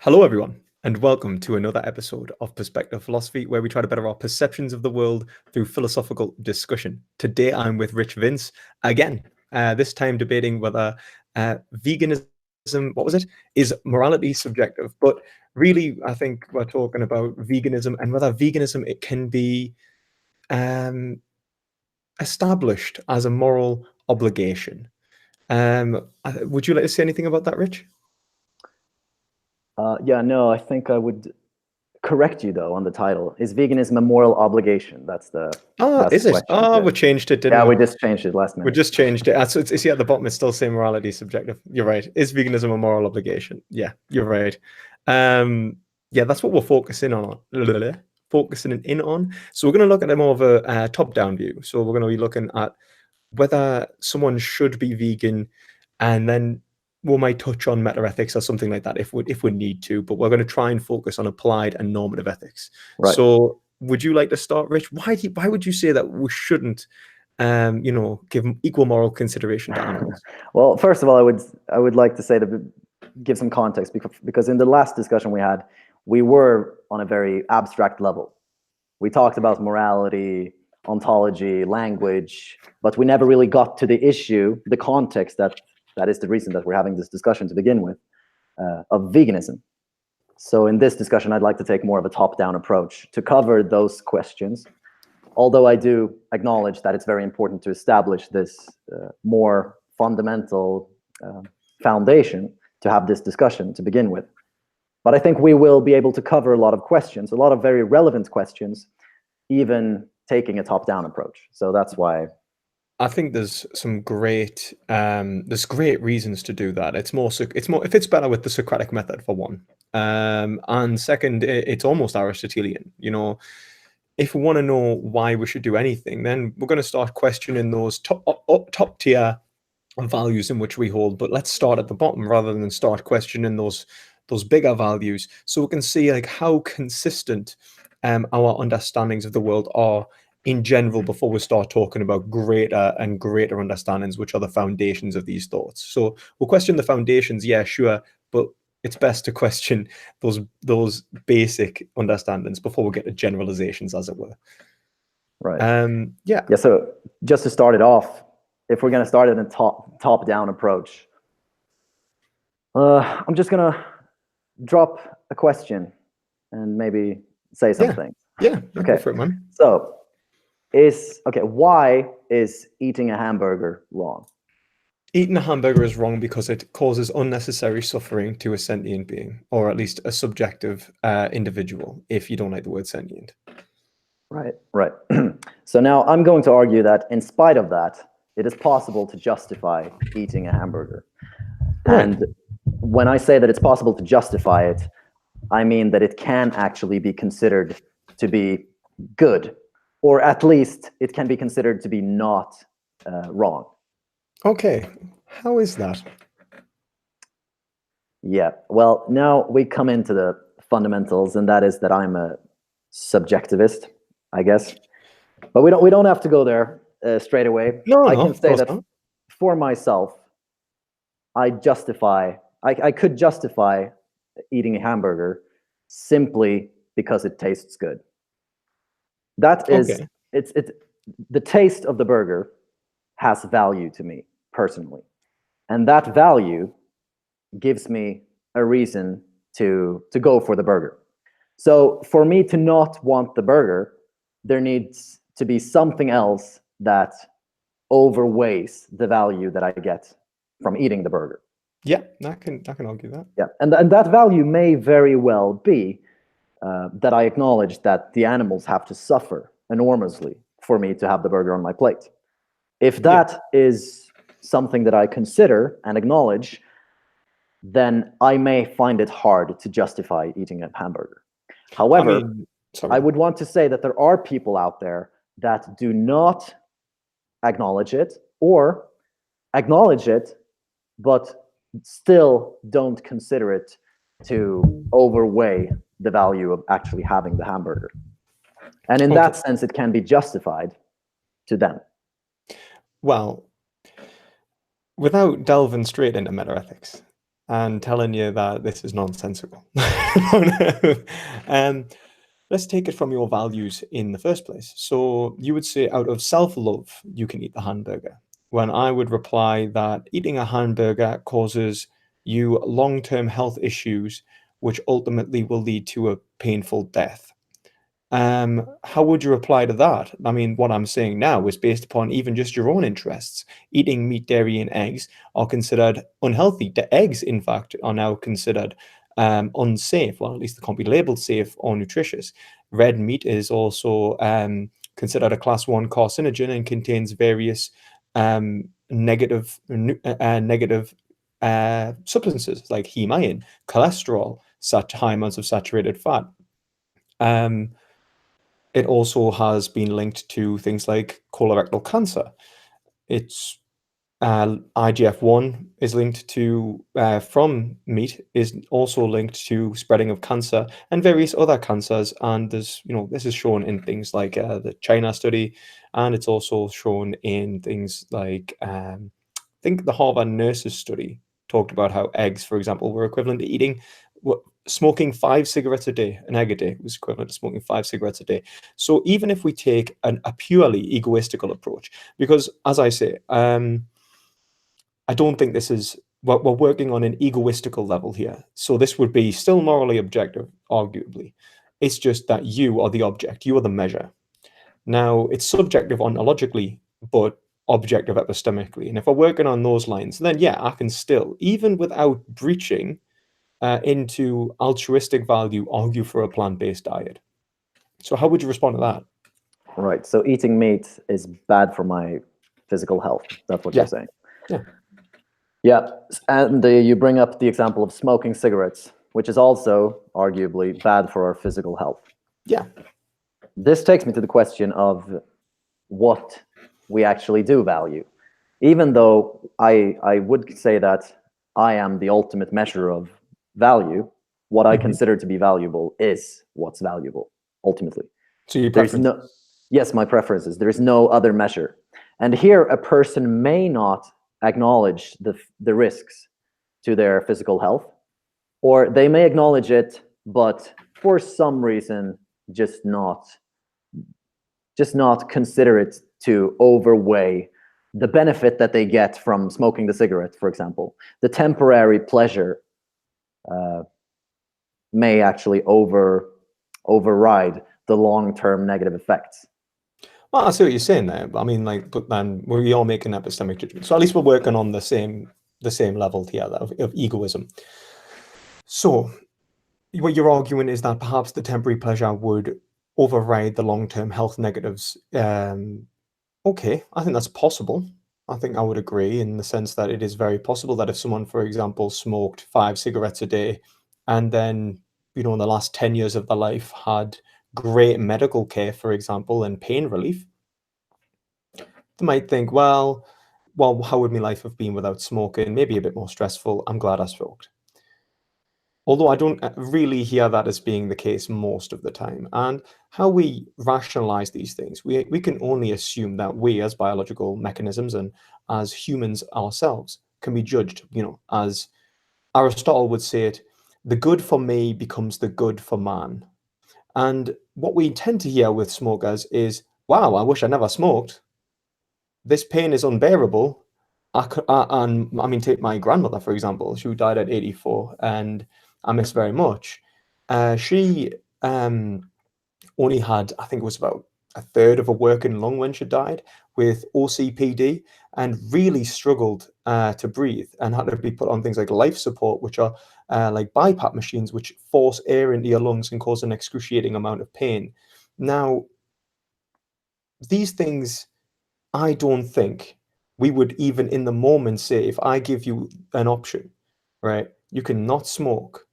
Hello, everyone, and welcome to another episode of Perspective Philosophy, where we try to better our perceptions of the world through philosophical discussion. Today, I'm with Rich Vince again, this time debating whether veganism, what was it, is morality subjective. But really, I think we're talking about veganism and whether veganism it can be established as a moral obligation. Would you like to say anything about that, Rich? No, I think I would correct you though on the title. Is veganism a moral obligation? That's the Is it? question. We changed it, didn't Yeah, we? we just changed it last We minute. just changed it. So it's at the bottom. It's still saying morality subjective. You're right. Is veganism a moral obligation? Yeah, you're right. Yeah, that's what we're focusing on. Focusing in on. So we're going to look at a more of a top-down view. So we're going to be looking at whether someone should be vegan, and then we might touch on meta-ethics or something like that if we need to. But we're going to try and focus on applied and normative ethics. Right. So would you like to start, Rich? Why would you say that we shouldn't give equal moral consideration to animals? Well, first of all, I would like to say to give some context because in the last discussion we had, we were on a very abstract level. We talked about morality, ontology, language, but we never really got to the issue, the context that is the reason that we're having this discussion to begin with, of veganism. So in this discussion, I'd like to take more of a top-down approach to cover those questions. Although I do acknowledge that it's very important to establish this more fundamental foundation to have this discussion to begin with. But I think we will be able to cover a lot of questions, a lot of very relevant questions, even taking a top-down approach. So that's why I think there's some great reasons to do that. It's more it fits better with the Socratic method for one, and second, it's almost Aristotelian. If we want to know why we should do anything, then we're going to start questioning those top tier values in which we hold. But let's start at the bottom rather than start questioning those bigger values, so we can see like how consistent our understandings of the world are in general before we start talking about greater and greater understandings, which are the foundations of these thoughts. So we'll question the foundations, yeah, sure, but it's best to question those basic understandings before we get to generalizations, as it were. Right. Yeah. So just to start it off, if we're going to start in a top-down approach, I'm just going to drop a question and maybe say something. Yeah. Okay. Go for it, man. So, why is eating a hamburger wrong? Eating a hamburger is wrong because it causes unnecessary suffering to a sentient being, or at least a subjective individual, if you don't like the word sentient. Right. So now I'm going to argue that in spite of that, it is possible to justify eating a hamburger. Right. And when I say that it's possible to justify it, I mean that it can actually be considered to be good, or at least it can be considered to be not wrong. Okay, how is that? Yeah, well, now we come into the fundamentals, and that is that I'm a subjectivist, I guess. But we don't have to go there straight away. I can say that for myself, I could justify eating a hamburger simply because it tastes good. That is, okay. It's the taste of the burger has value to me personally, and that value gives me a reason to go for the burger. So for me to not want the burger, there needs to be something else that overweighs the value that I get from eating the burger. Yeah, I can argue that. Yeah, and that value may very well be that I acknowledge that the animals have to suffer enormously for me to have the burger on my plate. If that is something that I consider and acknowledge, then I may find it hard to justify eating a hamburger. However, I would want to say that there are people out there that do not acknowledge it, or acknowledge it, but still don't consider it to overweigh the value of actually having the hamburger. And in that sense, it can be justified to them. Well, without delving straight into meta-ethics, and telling you that this is nonsensical. Let's take it from your values in the first place. So you would say out of self-love, you can eat the hamburger. When I would reply that eating a hamburger causes you long-term health issues, which ultimately will lead to a painful death. How would you reply to that? I mean, what I'm saying now is based upon even just your own interests. Eating meat, dairy, and eggs are considered unhealthy. The eggs, in fact, are now considered unsafe. Well, at least they can't be labeled safe or nutritious. Red meat is also considered a class 1 carcinogen and contains various negative substances like heme iron, cholesterol, such high amounts of saturated fat. It also has been linked to things like colorectal cancer. It's IGF-1 is linked to from meat is also linked to spreading of cancer and various other cancers. And there's this is shown in things like the China study, and it's also shown in things like I think the Harvard nurses study talked about how eggs, for example, were equivalent to eating smoking 5 cigarettes a day. An egg a day was equivalent to smoking 5 cigarettes a day. So even if we take a purely egoistical approach, because as I say, I don't think this is we're working on an egoistical level here. So this would be still morally objective, arguably. It's just that you are the object, you are the measure. Now, it's subjective ontologically, but objective epistemically. And if we're working on those lines, then yeah, I can still, even without breaching into altruistic value, argue for a plant-based diet. So how would you respond to that? Right. So eating meat is bad for my physical health. That's what you're saying. Yeah. Yeah. And you bring up the example of smoking cigarettes, which is also arguably bad for our physical health. Yeah. This takes me to the question of what we actually do value. Even though I would say that I am the ultimate measure of value, what I consider to be valuable is what's valuable, ultimately. So your preference? Yes, my preferences. There is no other measure. And here, a person may not acknowledge the risks to their physical health, or they may acknowledge it, but for some reason, just not consider it to overweigh the benefit that they get from smoking the cigarette, for example. The temporary pleasure may actually override the long-term negative effects. Well, I see what you're saying there. But I mean, like, but then we are making epistemic judgment. So at least we're working on the same level here of egoism. So what you're arguing is that perhaps the temporary pleasure would override the long-term health negatives. Okay, I think that's possible. I think I would agree in the sense that it is very possible that if someone, for example, smoked 5 cigarettes a day and then, in the last 10 years of their life had great medical care, for example, and pain relief, they might think, well, how would my life have been without smoking? Maybe a bit more stressful. I'm glad I smoked. Although I don't really hear that as being the case most of the time. And how we rationalize these things, we can only assume that we, as biological mechanisms and as humans ourselves, can be judged, as Aristotle would say it, the good for me becomes the good for man. And what we tend to hear with smokers is, wow, I wish I never smoked. This pain is unbearable. And I mean, take my grandmother, for example. She died at 84, and I miss very much. She only had, I think it was about a third of a working lung when she died with OCPD, and really struggled to breathe and had to be put on things like life support, which are like BiPAP machines, which force air into your lungs and cause an excruciating amount of pain. Now, these things, I don't think we would even in the moment say, if I give you an option, right, you can not smoke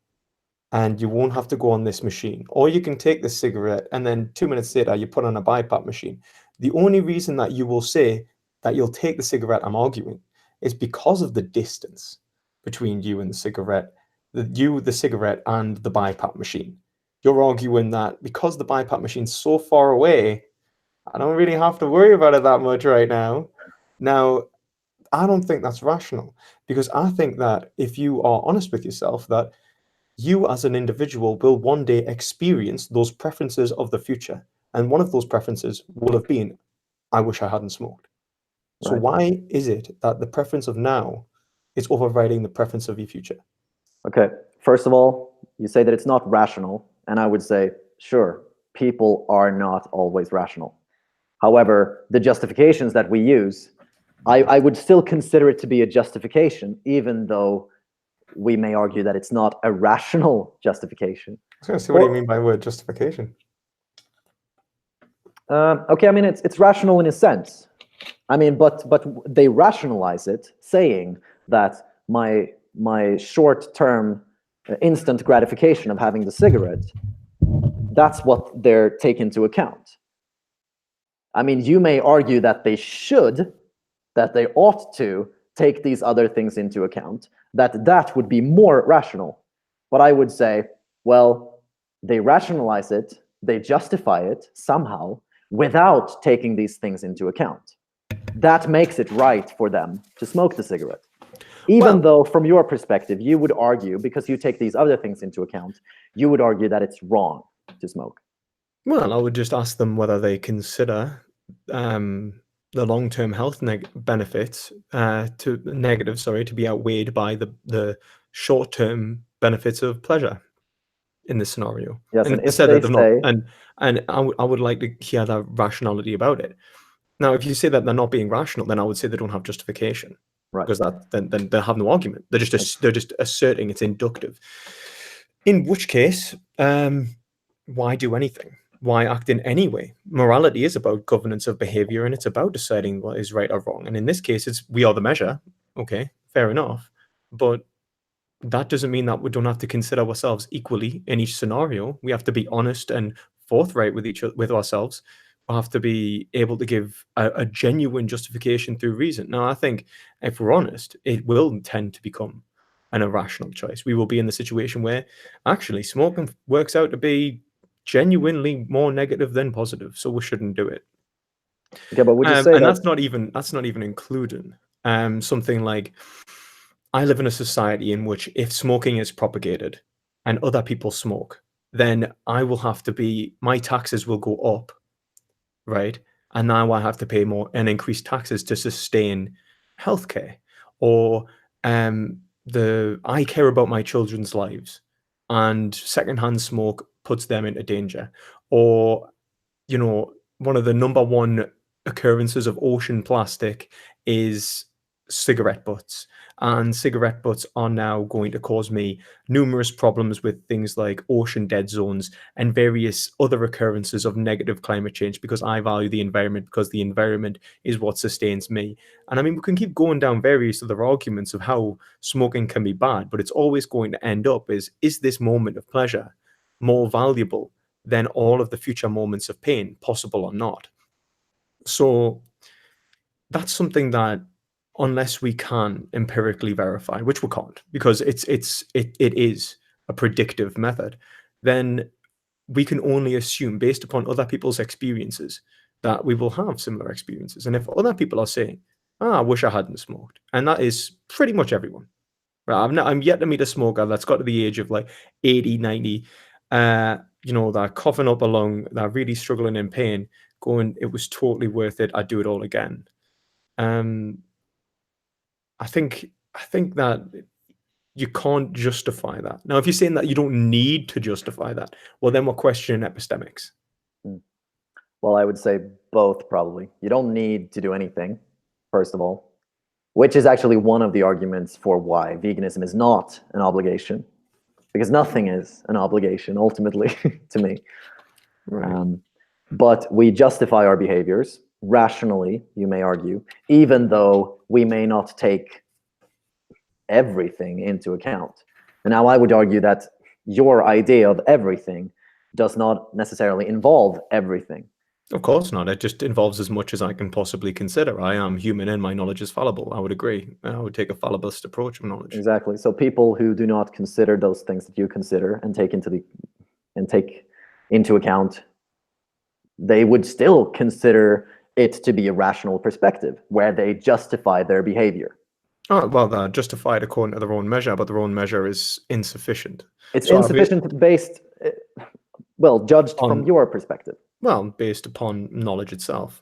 and you won't have to go on this machine, or you can take the cigarette and then 2 minutes later you put on a BiPAP machine. The only reason that you will say that you'll take the cigarette, I'm arguing, is because of the distance between you and the cigarette, the cigarette and the BiPAP machine. You're arguing that because the BiPAP machine's so far away, I don't really have to worry about it that much right now. Now, I don't think that's rational, because I think that if you are honest with yourself, that you as an individual will one day experience those preferences of the future. And one of those preferences will have been, I wish I hadn't smoked. So Right. why is it that the preference of now is overriding the preference of your future? Okay. First of all, you say that it's not rational, and I would say, sure, people are not always rational. However, the justifications that we use, I would still consider it to be a justification, even though we may argue that it's not a rational justification. I was going to say, what do you mean by the word justification? Okay, I mean, it's rational in a sense. I mean, but they rationalize it, saying that my short-term instant gratification of having the cigarette, that's what they're taking into account. I mean, you may argue that they should, that they ought to take these other things into account, that would be more rational. But I would say, well, they rationalize it, they justify it somehow without taking these things into account. That makes it right for them to smoke the cigarette. Even though from your perspective, you would argue, because you take these other things into account, you would argue that it's wrong to smoke. Well, I would just ask them whether they consider the long-term health benefits to be outweighed by the short-term benefits of pleasure in this scenario. Yes, and and if said they that they've not, say, and I would like to hear the rationality about it. Now, if you say that they're not being rational, then I would say they don't have justification, right, because then they have no argument. They're just asserting it's inductive. In which case, why do anything? Why act in any way? Morality is about governance of behavior, and it's about deciding what is right or wrong. And in this case, it's we are the measure. Okay, fair enough. But that doesn't mean that we don't have to consider ourselves equally in each scenario. We have to be honest and forthright with ourselves. We have to be able to give a genuine justification through reason. Now, I think if we're honest, it will tend to become an irrational choice. We will be in the situation where actually smoking works out to be genuinely more negative than positive, so we shouldn't do it. okay, but would you say and that that's not even including something like, I live in a society in which if smoking is propagated and other people smoke, then I will have to my taxes will go up, right? And now I have to pay more and increase taxes to sustain healthcare. Or I care about my children's lives, and secondhand smoke puts them into danger. Or, one of the number one occurrences of ocean plastic is cigarette butts. And cigarette butts are now going to cause me numerous problems with things like ocean dead zones and various other occurrences of negative climate change, because I value the environment, because the environment is what sustains me. And I mean, we can keep going down various other arguments of how smoking can be bad, but it's always going to end up is this moment of pleasure more valuable than all of the future moments of pain, possible or not? So that's something that, unless we can empirically verify, which we can't, because it is a predictive method, then we can only assume based upon other people's experiences that we will have similar experiences. And if other people are saying, I wish I hadn't smoked, and that is pretty much everyone, right? I'm yet to meet a smoker that's got to the age of like 80, 90, they're coughing up a lung, they're really struggling in pain, going, it was totally worth it, I'd do it all again. I think that you can't justify that. Now, if you're saying that you don't need to justify that, well, then we're questioning epistemics. Well, I would say both, probably. You don't need to do anything, first of all, which is actually one of the arguments for why veganism is not an obligation, because nothing is an obligation, ultimately, to me. Right. But we justify our behaviors rationally, you may argue, even though we may not take everything into account. And now I would argue that your idea of everything does not necessarily involve everything. Of course not. It just involves as much as I can possibly consider. I am human and my knowledge is fallible. I would agree. I would take a fallibilist approach of knowledge. Exactly. So people who do not consider those things that you consider and take into account, they would still consider it to be a rational perspective where they justify their behavior. Oh, well, they're justified according to their own measure, but their own measure is insufficient. It's insufficient based, well, judged from your perspective. Well, based upon knowledge itself.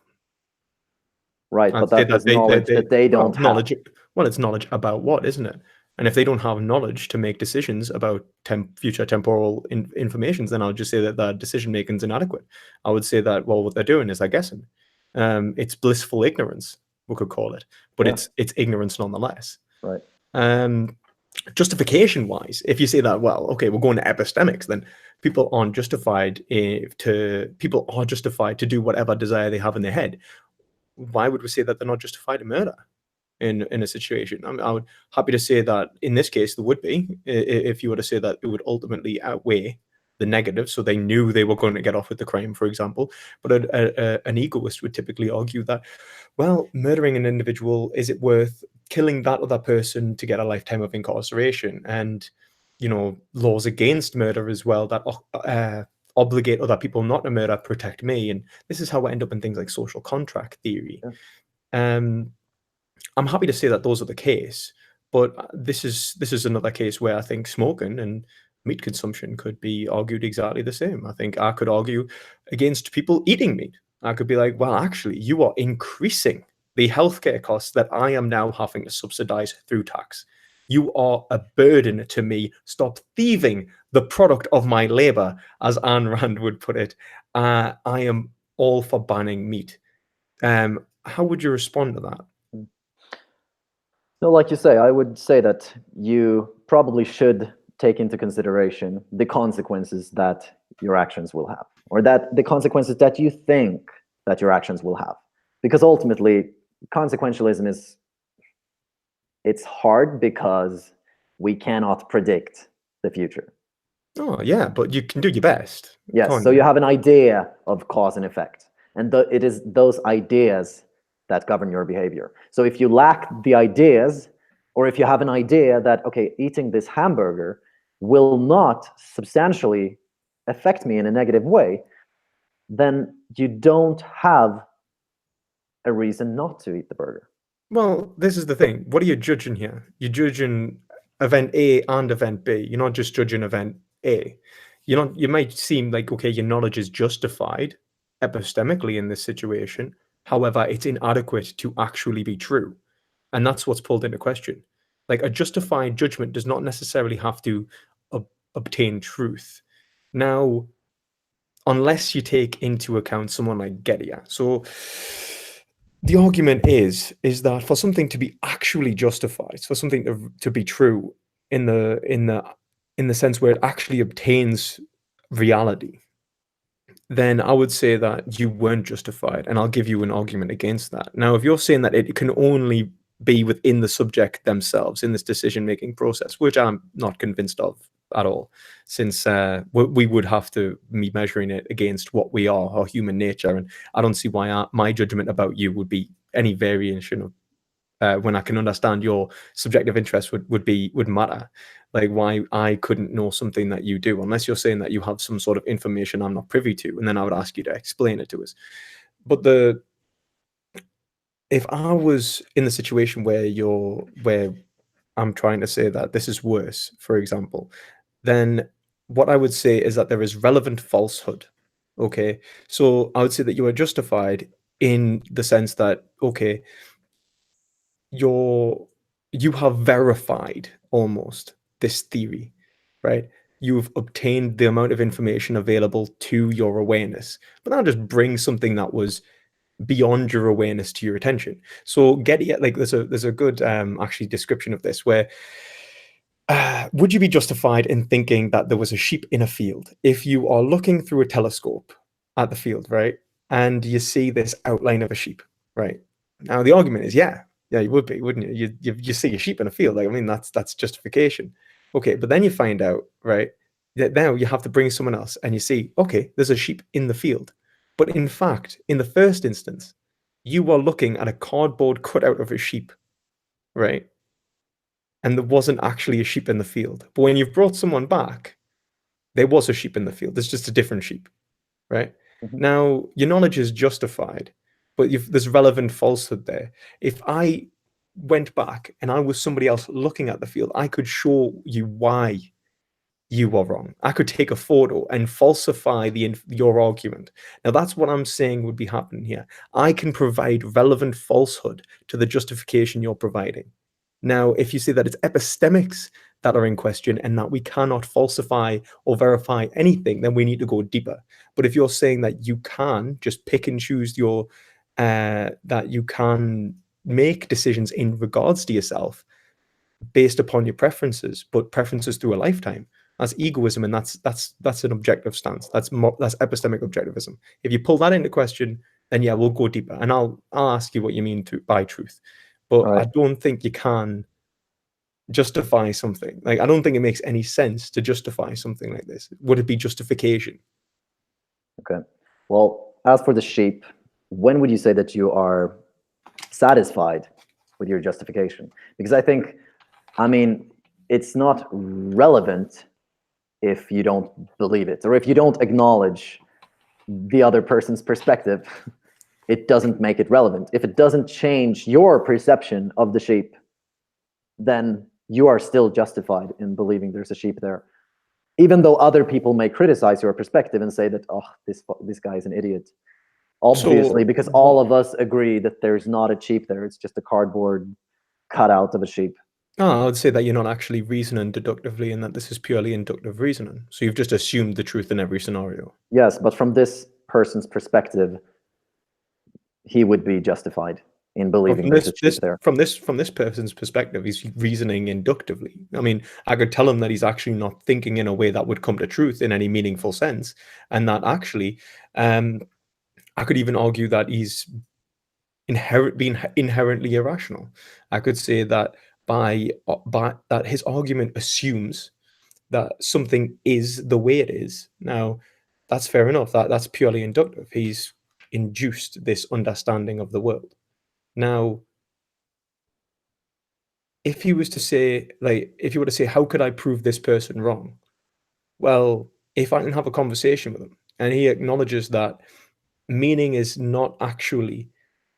Right, but that is knowledge that they don't have. Well, it's knowledge about what, isn't it? And if they don't have knowledge to make decisions about future temporal informations, then I'll just say that their decision making is inadequate. I would say that, well, what they're doing is they're guessing. It's blissful ignorance, we could call it, but it's ignorance nonetheless. Right. Justification-wise, if you say that, well, okay, we're going to epistemics, then people are justified to do whatever desire they have in their head. Why would we say that they're not justified to murder in a situation? I would happy to say that in this case there would be, if you were to say that it would ultimately outweigh the negative, so they knew they were going to get off with the crime, for example. But an egoist would typically argue that, well, murdering an individual, is it worth killing that other person to get a lifetime of incarceration? And, you know, laws against murder as well that obligate other people not to murder protect me. And this is how we end up in things like social contract theory. I'm happy to say that those are the case, but this is another case where I think smoking and meat consumption could be argued exactly the same. I think I could argue against people eating meat. I could be like, well, actually, you are increasing the healthcare costs that I am now having to subsidize through tax. You are a burden to me. Stop thieving the product of my labor, as Ayn Rand would put it. I am all for banning meat. How would you respond to that? No, like you say, I would say that you probably should take into consideration the consequences that your actions will have, or that the consequences that you think that your actions will have. Because ultimately, consequentialism it's hard because we cannot predict the future. Oh, yeah, but you can do your best. Yes, so you have an idea of cause and effect, and it is those ideas that govern your behavior. So if you lack the ideas, or if you have an idea that, okay, eating this hamburger will not substantially affect me in a negative way, then you don't have a reason not to eat the burger. Well, this is the thing. What are you judging here? You're judging event A and event B. You're not just judging event A. You might seem like, okay, your knowledge is justified epistemically in this situation. However, it's inadequate to actually be true. And that's what's pulled into question. Like, a justified judgment does not necessarily have to obtain truth. Now, unless you take into account someone like Gettier. So the argument is that for something to be actually justified, for something to be true in the sense where it actually obtains reality, then I would say that you weren't justified, and I'll give you an argument against that. Now, if you're saying that it can only be within the subject themselves in this decision-making process, which I'm not convinced of at all, since we would have to be measuring it against what we are, our human nature, and I don't see why my judgment about you would be any variation of when I can understand your subjective interest would matter. Like, why I couldn't know something that you do, unless you're saying that you have some sort of information I'm not privy to, and then I would ask you to explain it to us. But if I was in the situation where I'm trying to say that this is worse, for example, then what I would say is that there is relevant falsehood. Okay, so I would say that you are justified in the sense that, okay, you have verified almost this theory, right? You've obtained the amount of information available to your awareness, but now just bring something that was beyond your awareness to your attention. So Getty, like, there's a good actually description of this where would you be justified in thinking that there was a sheep in a field if you are looking through a telescope at the field, right? And you see this outline of a sheep, right? Now the argument is, yeah, you would be, wouldn't you? You see a sheep in a field. Like, I mean, that's justification. Okay, but then you find out, right, that now you have to bring someone else and you see, okay, there's a sheep in the field. But in fact, in the first instance, you are looking at a cardboard cutout of a sheep, right? And there wasn't actually a sheep in the field. But when you've brought someone back, there was a sheep in the field. There's just a different sheep, right? Now, your knowledge is justified, but there's relevant falsehood there. If I went back and I was somebody else looking at the field, I could show you why you are wrong. I could take a photo and falsify your argument. Now, that's what I'm saying would be happening here. I can provide relevant falsehood to the justification you're providing. Now, if you say that it's epistemics that are in question and that we cannot falsify or verify anything, then we need to go deeper. But if you're saying that you can just pick and choose that you can make decisions in regards to yourself based upon your preferences, but preferences through a lifetime, that's egoism, and that's an objective stance. That's epistemic objectivism. If you pull that into question, then yeah, we'll go deeper, and I'll ask you what you mean by truth. But I don't think you can justify something. Like, I don't think it makes any sense to justify something like this. Would it be justification? Okay. Well, as for the sheep, when would you say that you are satisfied with your justification? Because I mean, it's not relevant if you don't believe it, or if you don't acknowledge the other person's perspective. It doesn't make it relevant. If it doesn't change your perception of the sheep, then you are still justified in believing there's a sheep there, even though other people may criticize your perspective and say that, oh, this guy is an idiot. Obviously, because all of us agree that there's not a sheep there. It's just a cardboard cutout of a sheep. I would say that you're not actually reasoning deductively, and that this is purely inductive reasoning. So you've just assumed the truth in every scenario. Yes, but from this person's perspective, he would be justified in believing there's a sheep there. From this person's perspective, he's reasoning inductively. I mean, I could tell him that he's actually not thinking in a way that would come to truth in any meaningful sense, and that actually, I could even argue that he's being inherently irrational. I could say that by that his argument assumes that something is the way it is. Now, that's fair enough. That's purely inductive. He's induced this understanding of the world. Now, if you were to say, how could I prove this person wrong? Well, if I can have a conversation with him and he acknowledges that meaning is not actually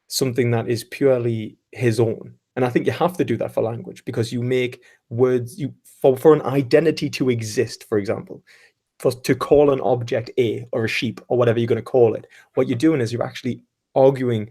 something that is purely his own. And I think you have to do that for language, because you make words, for an identity to exist, for example, to call an object a, or a sheep, or whatever you're going to call it, what you're doing is you're actually arguing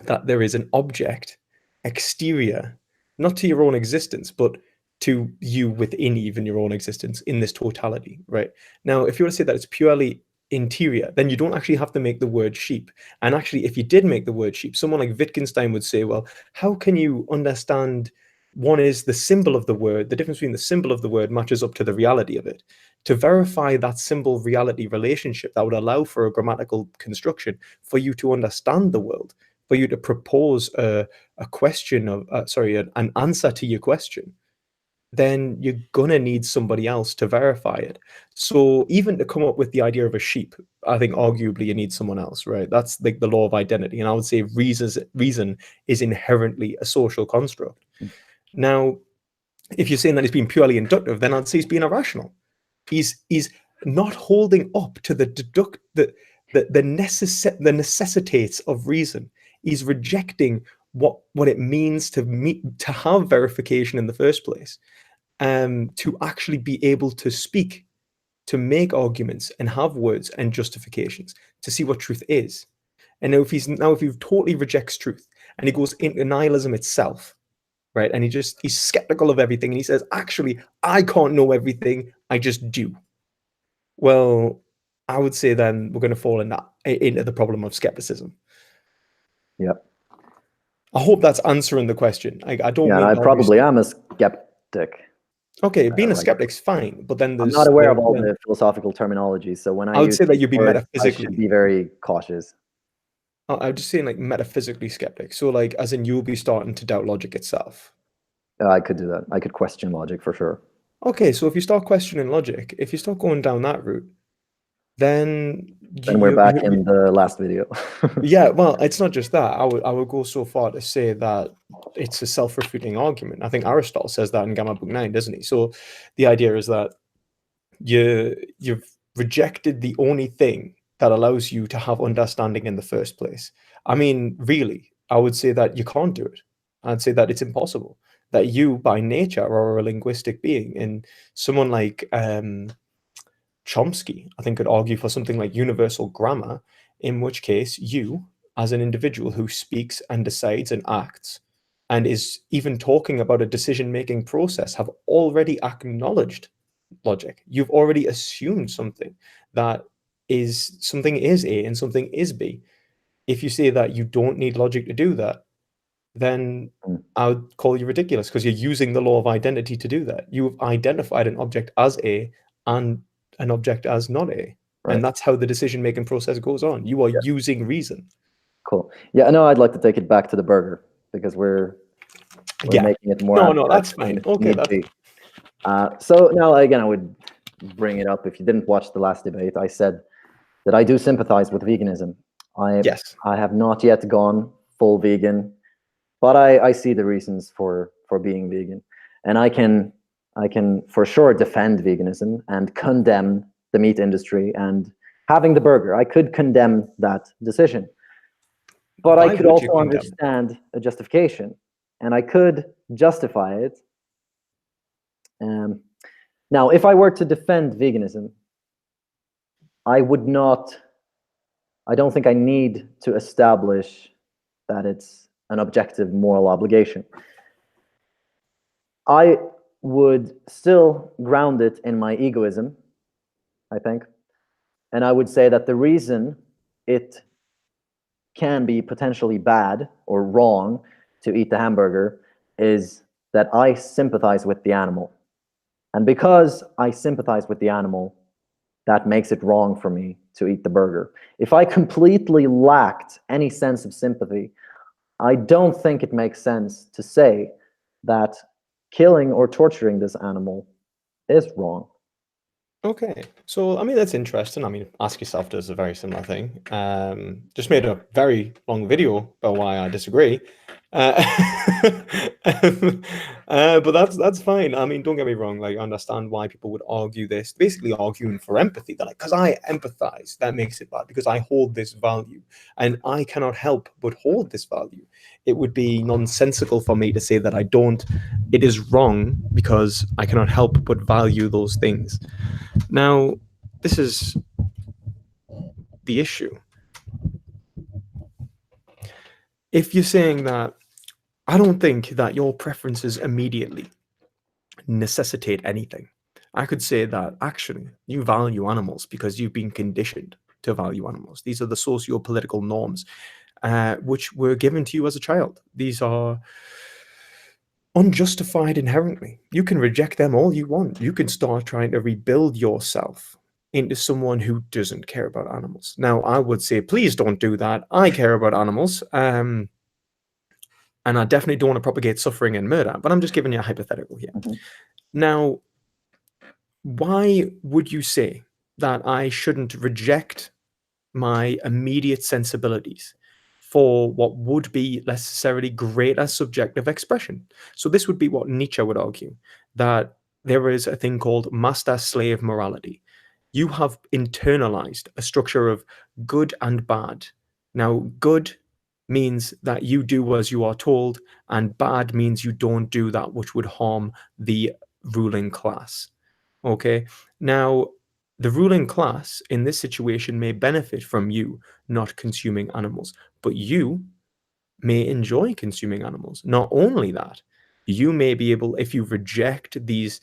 that there is an object exterior, not to your own existence, but to you within even your own existence in this totality, right? Now, if you were to say that it's purely interior, then you don't actually have to make the word sheep. And actually, if you did make the word sheep, someone like Wittgenstein would say, well, how can you understand one is the symbol of the word, the difference between the symbol of the word matches up to the reality of it. To verify that symbol reality relationship, that would allow for a grammatical construction for you to understand the world, for you to propose a question of, an answer to your question, then you're gonna need somebody else to verify it. So even to come up with the idea of a sheep, I think arguably you need someone else, right? That's like the law of identity. And I would say reason is inherently a social construct. Now, if you're saying that he's being purely inductive, then I'd say he's being irrational. He's not holding up to the necessitates of reason. He's rejecting what it means to have verification in the first place, to actually be able to speak, to make arguments and have words and justifications, to see what truth is. And now if he totally rejects truth and he goes into nihilism itself, right, and he's skeptical of everything, and he says, actually, I can't know everything, I just do. Well, I would say then we're going to fall into the problem of skepticism. Yep. I hope that's answering the question. I don't. Yeah, I probably am a skeptic. Okay, being a skeptic's fine, but then I'm not aware of all the philosophical terminology, so when I would say that you'd be metaphysically. I should be very cautious. I'm just saying, like, metaphysically skeptic. So, like, as in, you'll be starting to doubt logic itself. I could do that. I could question logic for sure. Okay, so if you start questioning logic, if you start going down that route, then we're back in the last video. Yeah, well, it's not just that. I would go so far to say that it's a self-refuting argument. I think Aristotle says that in Gamma Book 9, doesn't he? So the idea is that you've rejected the only thing that allows you to have understanding in the first place. I mean, really, I would say that you can't do it. I'd say that it's impossible. That you, by nature, are a linguistic being, and someone like Chomsky, I think, could argue for something like universal grammar, in which case you, as an individual who speaks and decides and acts, and is even talking about a decision-making process, have already acknowledged logic. You've already assumed something that something is A and something is B. If you say that you don't need logic to do that, then Mm. I would call you ridiculous because you're using the law of identity to do that. You've identified an object as A and an object as not A. Right. And that's how the decision-making process goes on. You are using reason. Cool. Yeah, I know I'd like to take it back to the burger because we're making it more No, that's fine. Okay, so now again, I would bring it up. If you didn't watch the last debate, I said that I do sympathize with veganism. Yes. I have not yet gone full vegan, but I see the reasons for being vegan, and I can for sure defend veganism and condemn the meat industry and having the burger. I could condemn that decision, but I could also understand a justification, and I could justify it. Now, if I were to defend veganism, I don't think I need to establish that it's an objective moral obligation. I would still ground it in my egoism, I think. And I would say that the reason it can be potentially bad or wrong to eat the hamburger is that I sympathize with the animal. And because I sympathize with the animal, that makes it wrong for me to eat the burger. If I completely lacked any sense of sympathy, I don't think it makes sense to say that killing or torturing this animal is wrong. Okay, so I mean that's interesting. I mean, Ask Yourself does a very similar thing. Just made a very long video about why I disagree. But that's fine. I mean, don't get me wrong. Like, I understand why people would argue this. Basically, arguing for empathy. They're like, because I empathize, that makes it bad. Because I hold this value, and I cannot help but hold this value. It would be nonsensical for me to say that I don't. It is wrong because I cannot help but value those things. Now, this is the issue. If you're saying that, I don't think that your preferences immediately necessitate anything. I could say that actually you value animals because you've been conditioned to value animals. These are the socio-political norms which were given to you as a child. These are unjustified inherently. You can reject them all you want. You can start trying to rebuild yourself into someone who doesn't care about animals. Now, I would say, please don't do that. I care about animals. And I definitely don't want to propagate suffering and murder, but I'm just giving you a hypothetical here. Mm-hmm. Now, why would you say that I shouldn't reject my immediate sensibilities for what would be necessarily greater subjective expression? So this would be what Nietzsche would argue, that there is a thing called master-slave morality. You have internalized a structure of good and bad. Now, good means that you do as you are told, and bad means you don't do that which would harm the ruling class. Okay? Now, the ruling class in this situation may benefit from you not consuming animals, but you may enjoy consuming animals. Not only that, you may be able, if you reject these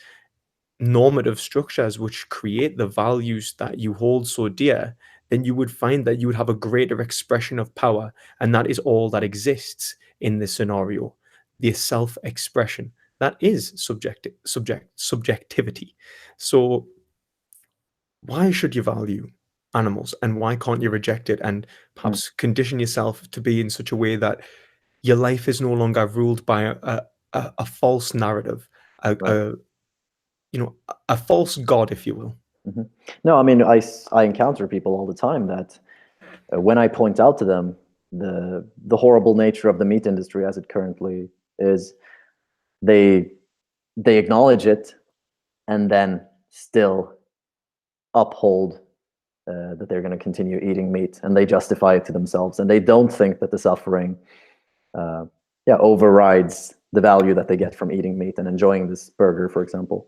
normative structures which create the values that you hold so dear, then you would find that you would have a greater expression of power. And that is all that exists in this scenario, the self-expression. That is subjectivity. So why should you value animals, and why can't you reject it and perhaps condition yourself to be in such a way that your life is no longer ruled by a false narrative, a false god, if you will? Mm-hmm. No, I mean, I encounter people all the time that when I point out to them the horrible nature of the meat industry as it currently is, they acknowledge it and then still uphold that they're going to continue eating meat, and they justify it to themselves, and they don't think that the suffering overrides the value that they get from eating meat and enjoying this burger, for example.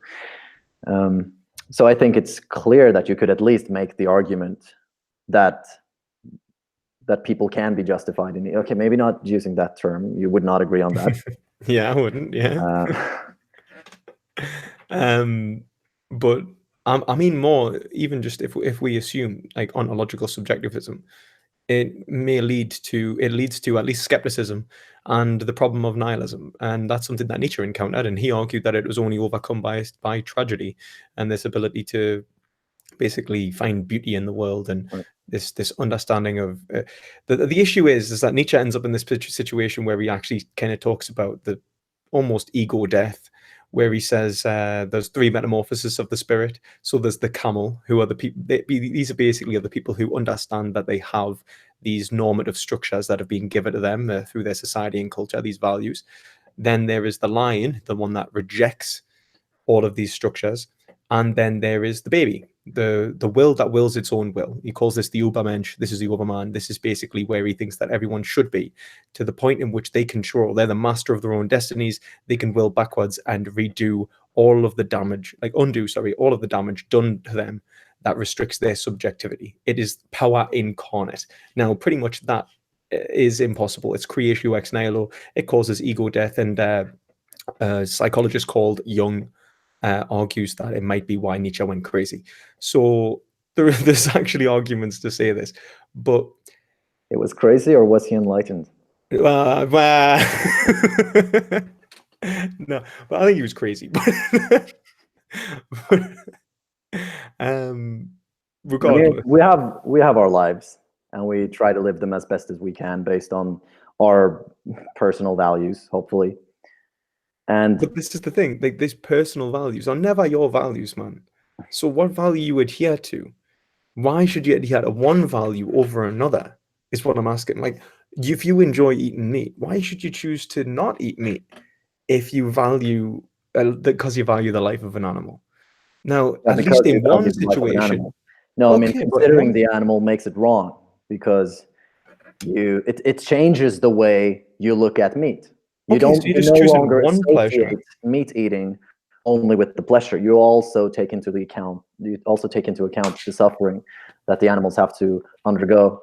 So I think it's clear that you could at least make the argument that people can be justified in, okay, maybe not using that term, you would not agree on that. Yeah, I wouldn't. Yeah. But I mean, more even just if we assume like ontological subjectivism, it leads to at least skepticism and the problem of nihilism, and that's something that Nietzsche encountered, and he argued that it was only overcome by tragedy and this ability to basically find beauty in the world, and this understanding of the issue is that Nietzsche ends up in this situation where he actually kind of talks about the almost ego death, where he says there's three metamorphoses of the spirit. So there's the camel, who are the people, these are basically the people who understand that they have these normative structures that have been given to them through their society and culture, these values. Then there is the lion, the one that rejects all of these structures. And then there is the baby, the will that wills its own will. He calls this the Übermensch. This is the Overman. This is basically where he thinks that everyone should be, to the point in which they control. They're the master of their own destinies. They can will backwards and redo all of the damage, all of the damage done to them that restricts their subjectivity. It is power incarnate. Now, pretty much that is impossible. It's creatio ex nihilo. It causes ego death, and a psychologist called Jung argues that it might be why Nietzsche went crazy. So there's actually arguments to say this, but it was crazy, or was he enlightened? No, but I think he was crazy. Regardless, I mean, we have our lives, and we try to live them as best as we can based on our personal values, hopefully. But this is the thing, like, these personal values are never your values, man. So what value you adhere to? Why should you adhere to one value over another, is what I'm asking. Like, if you enjoy eating meat, why should you choose to not eat meat if you value, because you value the life of an animal? Now, at least in one situation. No, okay, I mean, considering the animal makes it wrong, because it changes the way you look at meat. You don't. So you're just choosing one pleasure. Meat eating only with the pleasure. You also take into account the suffering that the animals have to undergo,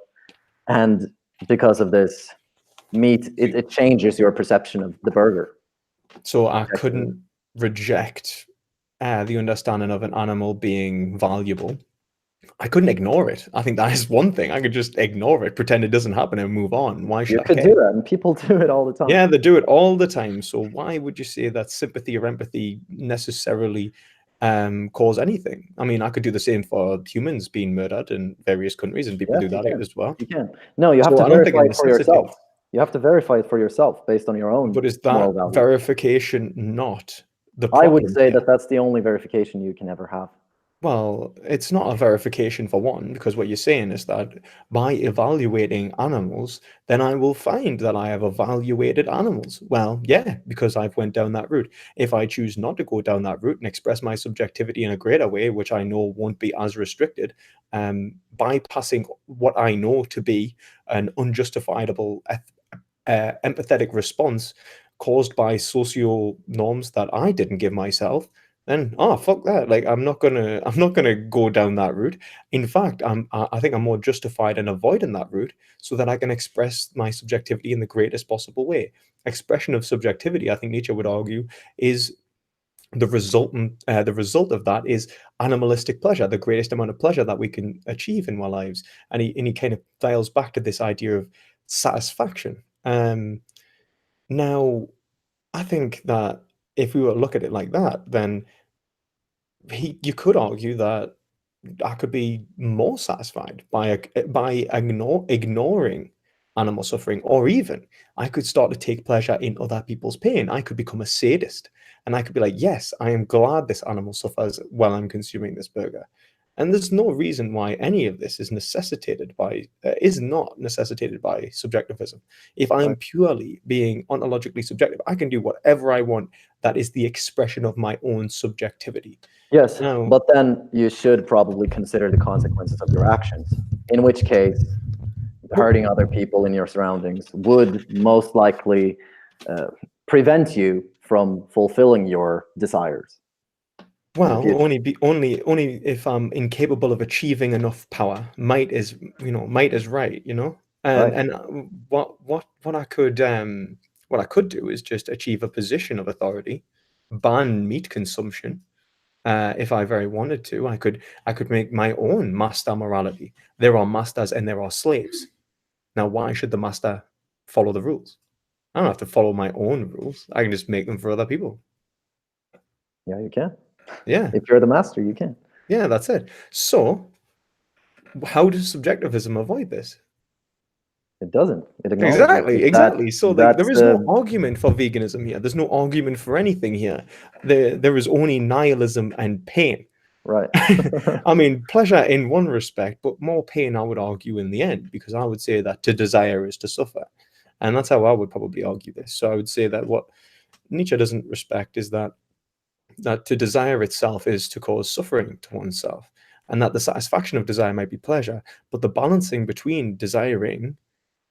and because of this, meat it changes your perception of the burger. So I couldn't reject the understanding of an animal being valuable. I couldn't ignore it. I think that is one thing. I could just ignore it, pretend it doesn't happen, and move on. Why should I care? You could do that, and people do it all the time. Yeah, they do it all the time. So why would you say that sympathy or empathy necessarily cause anything? I mean, I could do the same for humans being murdered in various countries, and people do that as well. You can. No, you have to verify it for yourself. You have to verify it for yourself based on your own. But is that verification not the problem? I would say that that's the only verification you can ever have. Well, it's not a verification for one, because what you're saying is that by evaluating animals, then I will find that I have evaluated animals. Well, yeah, because I've went down that route. If I choose not to go down that route and express my subjectivity in a greater way, which I know won't be as restricted, bypassing what I know to be an unjustifiable empathetic response caused by social norms that I didn't give myself, then fuck that. Like, I'm not gonna go down that route. In fact, I think I'm more justified in avoiding that route so that I can express my subjectivity in the greatest possible way. Expression of subjectivity, I think Nietzsche would argue, is the result of that is animalistic pleasure, the greatest amount of pleasure that we can achieve in our lives. And he kind of dials back to this idea of satisfaction. Now, I think that if we were to look at it like that, then you could argue that I could be more satisfied by ignoring animal suffering, or even I could start to take pleasure in other people's pain. I could become a sadist, and I could be like, yes, I am glad this animal suffers while I'm consuming this burger. And there's no reason why any of this is not necessitated by subjectivism. If I'm purely being ontologically subjective, I can do whatever I want. That is the expression of my own subjectivity. Yes, but then you should probably consider the consequences of your actions. In which case, hurting other people in your surroundings would most likely prevent you from fulfilling your desires. Well, only if I'm incapable of achieving enough power. Might is right, And what I could do is just achieve a position of authority, ban meat consumption. If I very wanted to, I could make my own master morality. There are masters and there are slaves. Now, why should the master follow the rules? I don't have to follow my own rules. I can just make them for other people. Yeah, you can. Yeah. If you're the master, you can. Yeah, that's it. So, how does subjectivism avoid this? It doesn't. It exactly. So there is no argument for veganism here. There's no argument for anything here. There is only nihilism and pain. Right. I mean, pleasure in one respect, but more pain, I would argue, in the end, because I would say that to desire is to suffer. And that's how I would probably argue this. So I would say that what Nietzsche doesn't respect is that to desire itself is to cause suffering to oneself, and that the satisfaction of desire might be pleasure, but the balancing between desiring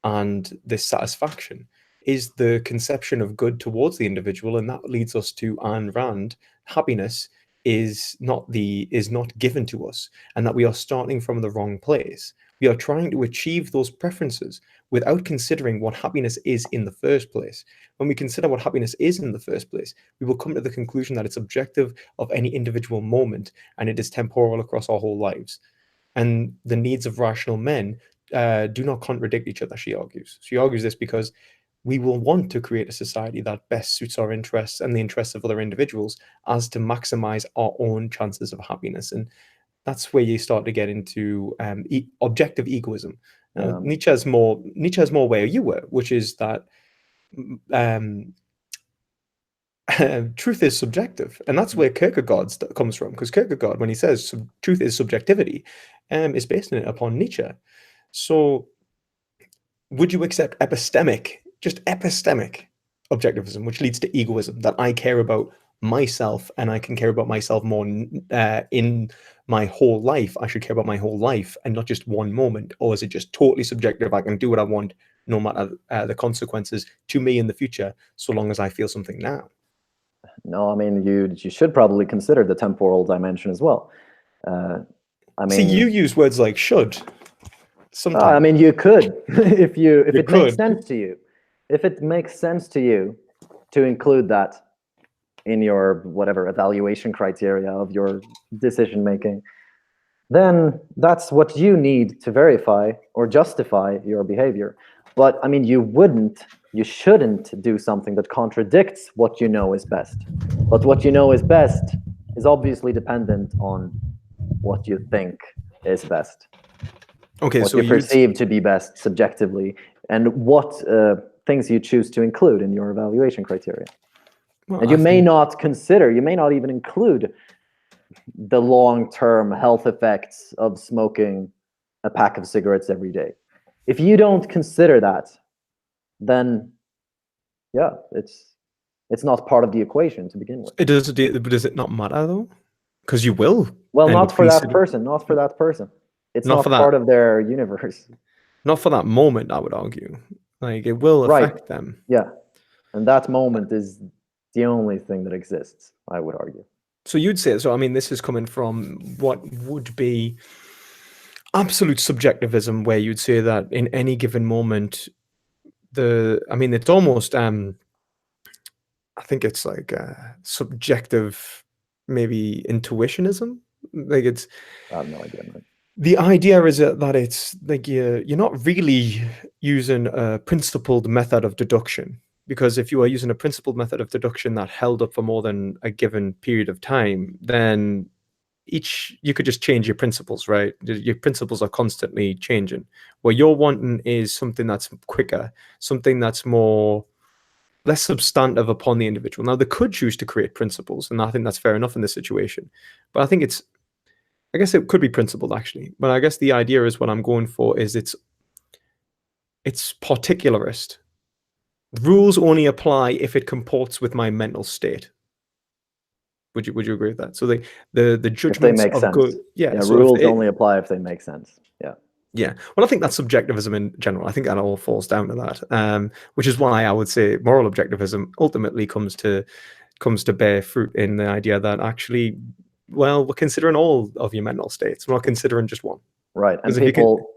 and this satisfaction is the conception of good towards the individual, and that leads us to Ayn Rand. Happiness is not given to us, and that we are starting from the wrong place. We are trying to achieve those preferences without considering what happiness is in the first place. When we consider what happiness is in the first place, we will come to the conclusion that it's objective of any individual moment, and it is temporal across our whole lives. And the needs of rational men do not contradict each other, she argues. She argues this because we will want to create a society that best suits our interests and the interests of other individuals as to maximize our own chances of happiness. And that's where you start to get into objective egoism. Nietzsche has more where you were, which is that truth is subjective, and that's where Kierkegaard comes from. Because Kierkegaard, when he says truth is subjectivity, is basing it upon Nietzsche. So, would you accept epistemic objectivism, which leads to egoism, that I care about myself and I can care about myself more in my whole life? I should care about my whole life and not just one moment. Or is it just totally subjective? I can do what I want, no matter the consequences to me in the future, so long as I feel something now. No, I mean, you should probably consider the temporal dimension as well. I mean, see, you use words like should. Sometimes. I mean, you could if it makes sense to you. If it makes sense to you to include that in your whatever evaluation criteria of your decision making, then that's what you need to verify or justify your behavior. But I mean, you shouldn't do something that contradicts what you know is best. But what you know is best is obviously dependent on what you think is best. Okay, what so you perceive to be best subjectively, and what things you choose to include in your evaluation criteria. Well, and you may not even include the long-term health effects of smoking a pack of cigarettes every day. If you don't consider that, then yeah, it's not part of the equation to begin with. Does it not matter though? Because you will. Well, not for that person. Not for that person. It's not part of their universe. Not for that moment, I would argue. Like, it will affect them. Yeah. And that moment is the only thing that exists, I would argue. So you'd say, I mean, this is coming from what would be absolute subjectivism, where you'd say that in any given moment, it's almost, I think it's like subjective, maybe intuitionism. Like, it's... I have no idea, man. The idea is that it's like you're not really using a principled method of deduction, because if you are using a principled method of deduction that held up for more than a given period of time, then you could just change your principles, right? Your principles are constantly changing. What you're wanting is something that's quicker, something that's less substantive upon the individual. Now, they could choose to create principles, and I think that's fair enough in this situation. But I think I guess it could be principled actually, but I guess the idea is what I'm going for is it's particularist. Rules only apply if it comports with my mental state. Would you agree with that? So the judgments of good, yeah. So rules only apply if they make sense. Yeah. Yeah. Well, I think that's subjectivism in general. I think that all falls down to that, which is why I would say moral objectivism ultimately comes to bear fruit in the idea that actually, well, we're considering all of your mental states. We're not considering just one. Right. And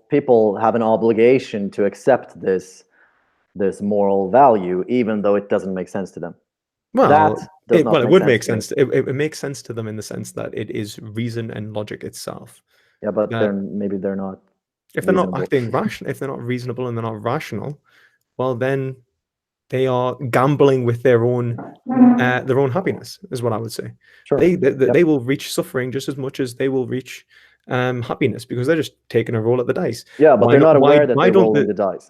people have an obligation to accept this moral value, even though it doesn't make sense to them. Well, it would make sense. It makes sense to them in the sense that it is reason and logic itself. Yeah, but maybe they're not. If they're not acting rational, if they're not reasonable and they're not rational, well, then they are gambling with their own happiness, is what I would say. Sure. They will reach suffering just as much as they will reach happiness, because they're just taking a roll at the dice. Yeah, but they're not aware that they're rolling the dice.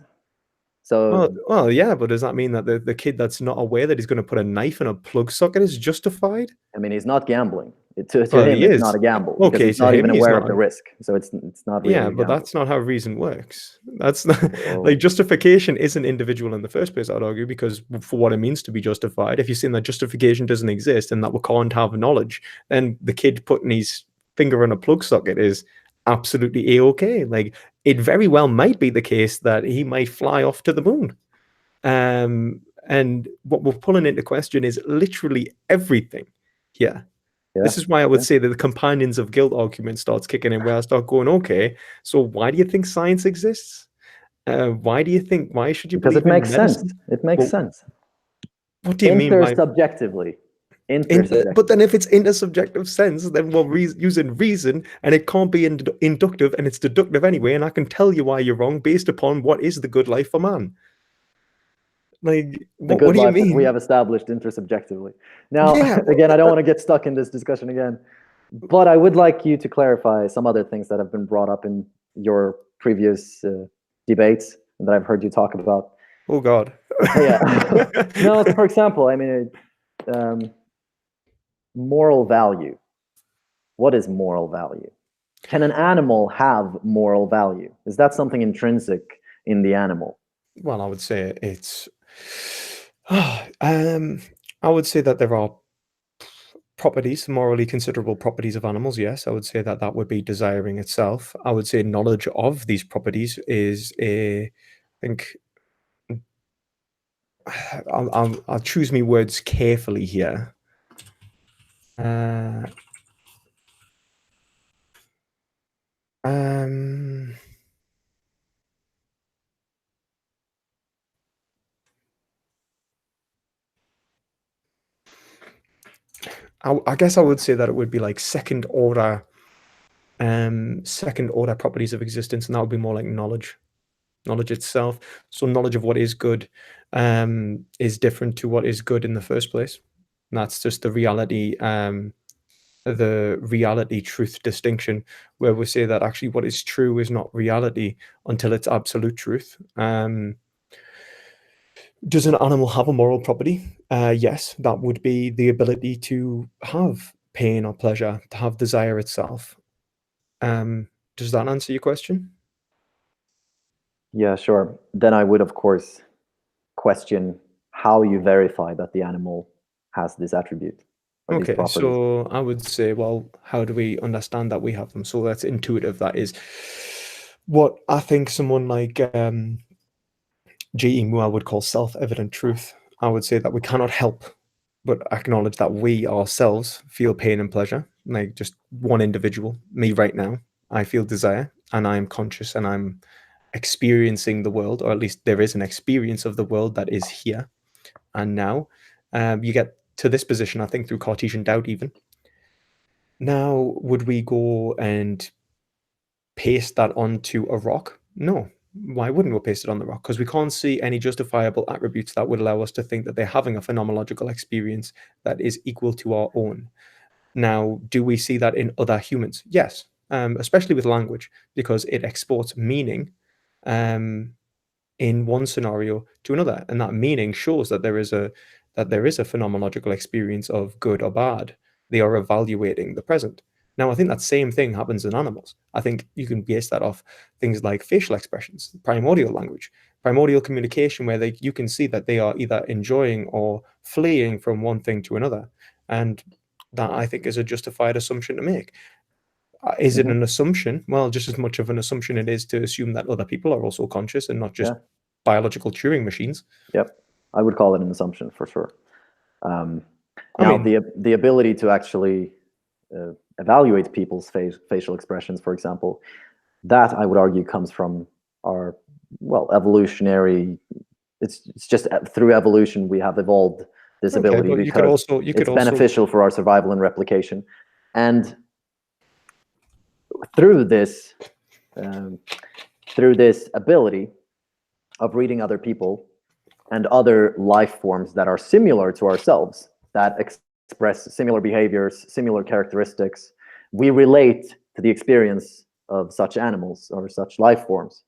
So well, yeah, but does that mean that the kid that's not aware that he's going to put a knife in a plug socket is justified? I mean, he's not gambling. To him, it's not a gamble. Okay, because he's not even aware of the risk. So it's not really. Yeah, but that's not how reason works. That's not like justification isn't individual in the first place, I'd argue, because for what it means to be justified, if you're saying that justification doesn't exist and that we can't have knowledge, then the kid putting his finger in a plug socket is absolutely a-okay. Like, it very well might be the case that he might fly off to the moon. And what we're pulling into question is literally everything here. Yeah. This is why I would say that the companions of guilt argument starts kicking in, where I start going, okay, so why do you think science exists? Why should you believe it makes sense. It makes sense. What do you mean by intersubjectively? But then if it's intersubjective sense, then we're using reason, and it can't be inductive, and it's deductive anyway, and I can tell you why you're wrong based upon what is the good life for man. Like, what do you mean? We have established intersubjectively. Now, again, I don't want to get stuck in this discussion again, but I would like you to clarify some other things that have been brought up in your previous debates that I've heard you talk about. Oh, God. Yeah. No, for example, I mean, moral value. What is moral value? Can an animal have moral value? Is that something intrinsic in the animal? Well, I would say it's I would say that there are properties, morally considerable properties of animals. Yes, I would say that that would be desiring itself. I would say knowledge of these properties is I think I'll choose my words carefully here. I guess I would say that it would be like second order properties of existence, and that would be more like knowledge itself. So knowledge of what is good is different to what is good in the first place. And that's just the reality truth distinction, where we say that actually what is true is not reality until it's absolute truth. Does an animal have a moral property? Yes, that would be the ability to have pain or pleasure, to have desire itself. Does that answer your question? Yeah, sure. Then I would, of course, question how you verify that the animal has this attribute. Okay, so I would say, well, how do we understand that we have them? So that's intuitive. That is what I think someone like G.E. Moore would call self-evident truth. I would say that we cannot help but acknowledge that we ourselves feel pain and pleasure, like just one individual, me right now. I feel desire, and I'm conscious, and I'm experiencing the world, or at least there is an experience of the world that is here and now. You get to this position, I think, through Cartesian doubt even. Now, would we go and paste that onto a rock? No. Why wouldn't we paste it on the rock? Because we can't see any justifiable attributes that would allow us to think that they're having a phenomenological experience that is equal to our own. Now, do we see that in other humans? Yes, especially with language, because it exports meaning in one scenario to another, and that meaning shows that there is a phenomenological experience of good or bad. They are evaluating the present. Now, I think that same thing happens in animals. I think you can base that off things like facial expressions, primordial language, primordial communication, where you can see that they are either enjoying or fleeing from one thing to another. And that, I think, is a justified assumption to make. Is it an assumption? Well, just as much of an assumption it is to assume that other people are also conscious and not just biological Turing machines. Yep, I would call it an assumption for sure. Now, the ability to actually evaluate people's facial expressions, for example, that I would argue comes from our, well, evolutionary. It's just through evolution we have evolved this ability because it's beneficial for our survival and replication. And through this ability of reading other people and other life forms that are similar to ourselves, that express similar behaviors, similar characteristics, we relate to the experience of such animals or such life forms.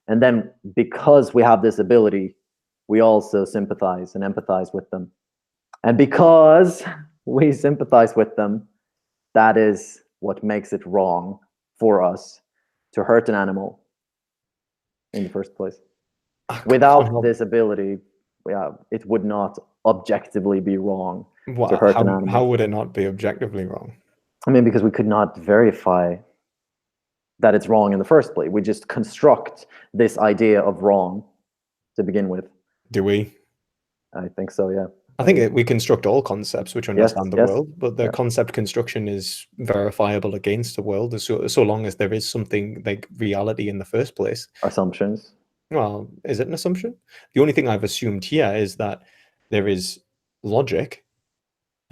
And then because we have this ability, we also sympathize and empathize with them. And because we sympathize with them, that is what makes it wrong for us to hurt an animal in the first place. Without this ability, it would not objectively be wrong to hurt an animal. How would it not be objectively wrong? I mean, because we could not verify that it's wrong in the first place. We just construct this idea of wrong to begin with. Do we? I think so, yeah. I think we construct all concepts which understand the world, but the concept construction is verifiable against the world so long as there is something like reality in the first place. Assumptions. Well, is it an assumption? The only thing I've assumed here is that there is logic.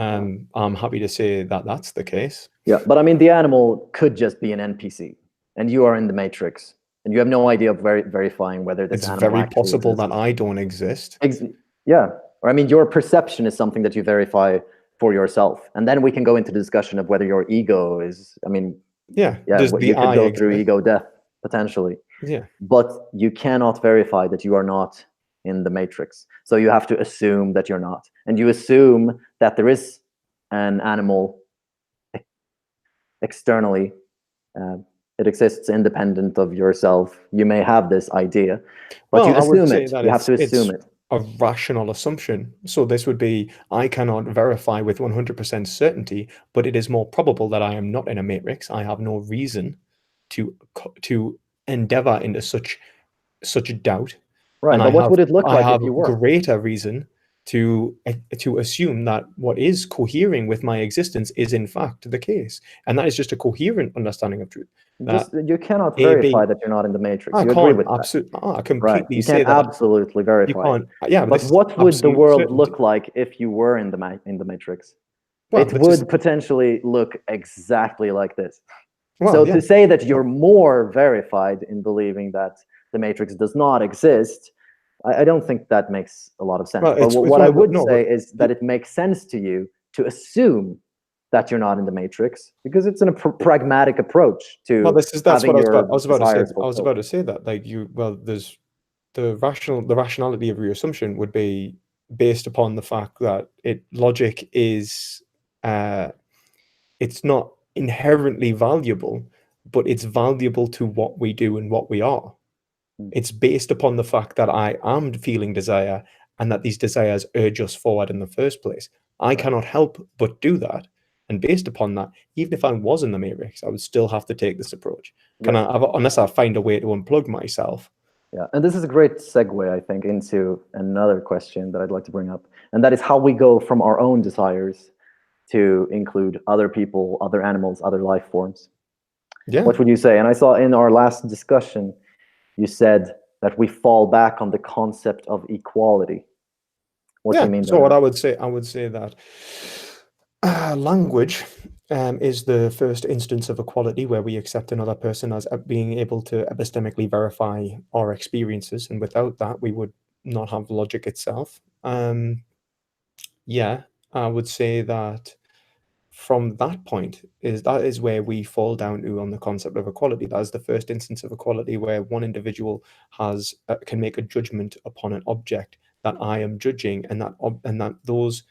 I'm happy to say that that's the case. Yeah, but I mean, the animal could just be an NPC, and you are in the Matrix, and you have no idea of verifying whether this animal actually exists. It's very possible that I don't exist. Yeah. Or I mean, your perception is something that you verify for yourself. And then we can go into the discussion of whether your ego is, I mean, you could go through ego death, potentially. Yeah. But you cannot verify that you are not in the Matrix. So you have to assume that you're not. And you assume that there is an animal externally. It exists independent of yourself. You may have this idea, but you assume it. You have to assume it. A rational assumption. So this would be, I cannot verify with 100% certainty, but it is more probable that I am not in a matrix. I have no reason to endeavor into such doubt. Right, but what would it look like if you were? I have greater reason to assume that what is cohering with my existence is in fact the case, and that is just a coherent understanding of truth. You cannot verify that you're not in the Matrix. You agree with that? I completely say that. You can't absolutely verify. But what would the world look like if you were in the Matrix? Well, it would potentially look exactly like this. Well, to say that you're more verified in believing that the Matrix does not exist, I don't think that makes a lot of sense. But what I would say is that it makes sense to you to assume that you're not in the Matrix, because it's a pragmatic approach to. Well, that's what I was about to say. I was about to say that, like, there's the rationality of your assumption would be based upon the fact that logic is it's not inherently valuable, but it's valuable to what we do and what we are. It's based upon the fact that I am feeling desire and that these desires urge us forward in the first place. I cannot help but do that. And based upon that, even if I was in the Matrix, I would still have to take this approach. Unless I find a way to unplug myself. Yeah, and this is a great segue, I think, into another question that I'd like to bring up. And that is how we go from our own desires to include other people, other animals, other life forms. Yeah. What would you say? And I saw in our last discussion, you said that we fall back on the concept of equality. What do you mean by that? So what I would say that language is the first instance of equality where we accept another person as being able to epistemically verify our experiences, and without that, we would not have logic itself. Yeah, I would say that from that point that is where we fall down to on the concept of equality. That is the first instance of equality where one individual can make a judgment upon an object that I am judging, and that those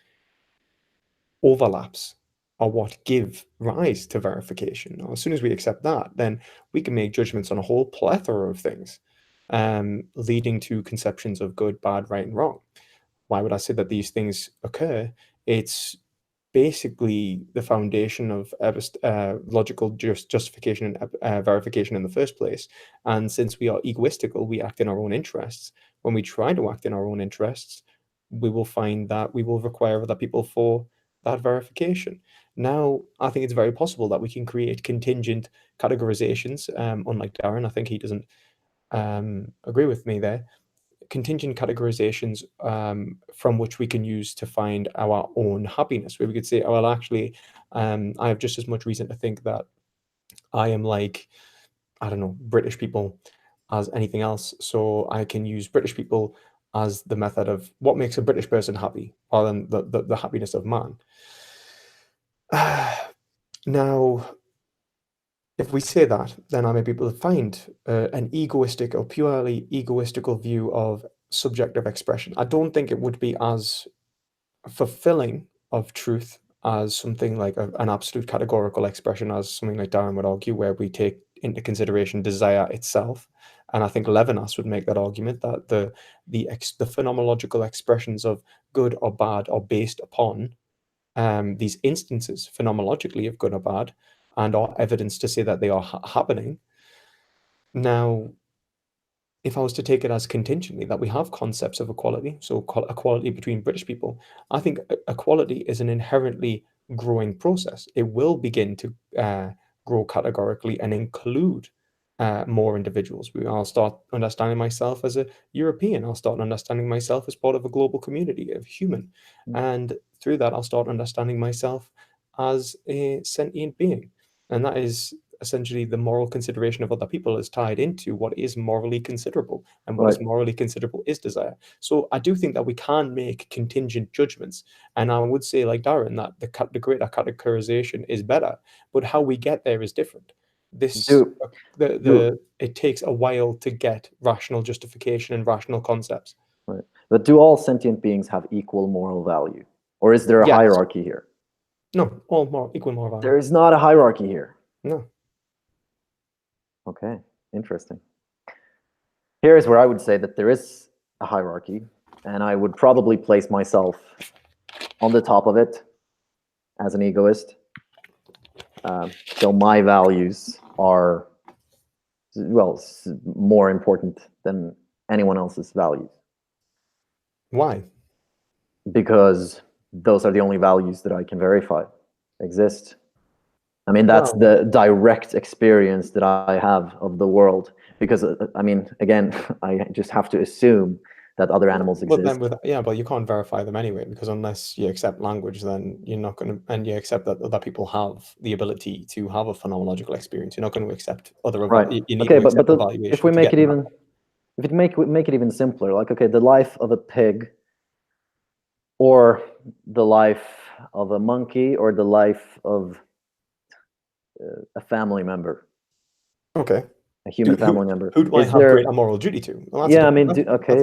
overlaps are what give rise to verification. Now, as soon as we accept that, then we can make judgments on a whole plethora of things, leading to conceptions of good, bad, right, and wrong. Why would I say that these things occur? It's basically the foundation of logical justification and verification in the first place. And since we are egoistical, we act in our own interests. When we try to act in our own interests, we will find that we will require other people for that verification. Now, I think it's very possible that we can create contingent categorizations. Unlike Darren, I think he doesn't agree with me there. Contingent categorizations from which we can use to find our own happiness, where we could say, oh, well, actually, I have just as much reason to think that I am like, I don't know, British people as anything else. So I can use British people as the method of what makes a British person happy, rather than the happiness of man. Now, if we say that, then I may be able to find an egoistic or purely egoistical view of subjective expression. I don't think it would be as fulfilling of truth as something like an absolute categorical expression, as something like Darren would argue, where we take into consideration desire itself. And I think Levinas would make that argument that the phenomenological expressions of good or bad are based upon these instances phenomenologically of good or bad, and are evidence to say that they are happening. Now, if I was to take it as contingently that we have concepts of equality, so equality between British people, I think equality is an inherently growing process. It will begin to grow categorically and include more individuals. I'll start understanding myself as a European. I'll start understanding myself as part of a global community of human. And through that, I'll start understanding myself as a sentient being. And that is essentially the moral consideration of other people is tied into what is morally considerable, and what is morally considerable is desire. So I do think that we can make contingent judgments, and I would say, like Darren, that the greater categorization is better, but how we get there is different. It takes a while to get rational justification and rational concepts. Right. But do all sentient beings have equal moral value, or is there a hierarchy here? No, all equal moral value. There is not a hierarchy here. No. Okay, interesting. Here is where I would say that there is a hierarchy, and I would probably place myself on the top of it as an egoist. So my values are, well, more important than anyone else's values. Why? Because those are the only values that I can verify exist. I mean, that's the direct experience that I have of the world. Because, I mean, again, I just have to assume that other animals exist. But you can't verify them anyway, because unless you accept language, then you're not going to, and you accept that other people have the ability to have a phenomenological experience. You're not going to accept other. Right. Okay, but if we make it even, if it make it even simpler, like, okay, the life of a pig, or the life of a monkey, or the life of a family member. Okay. A human family member. Who do I have greater moral duty to? Well, yeah, I mean,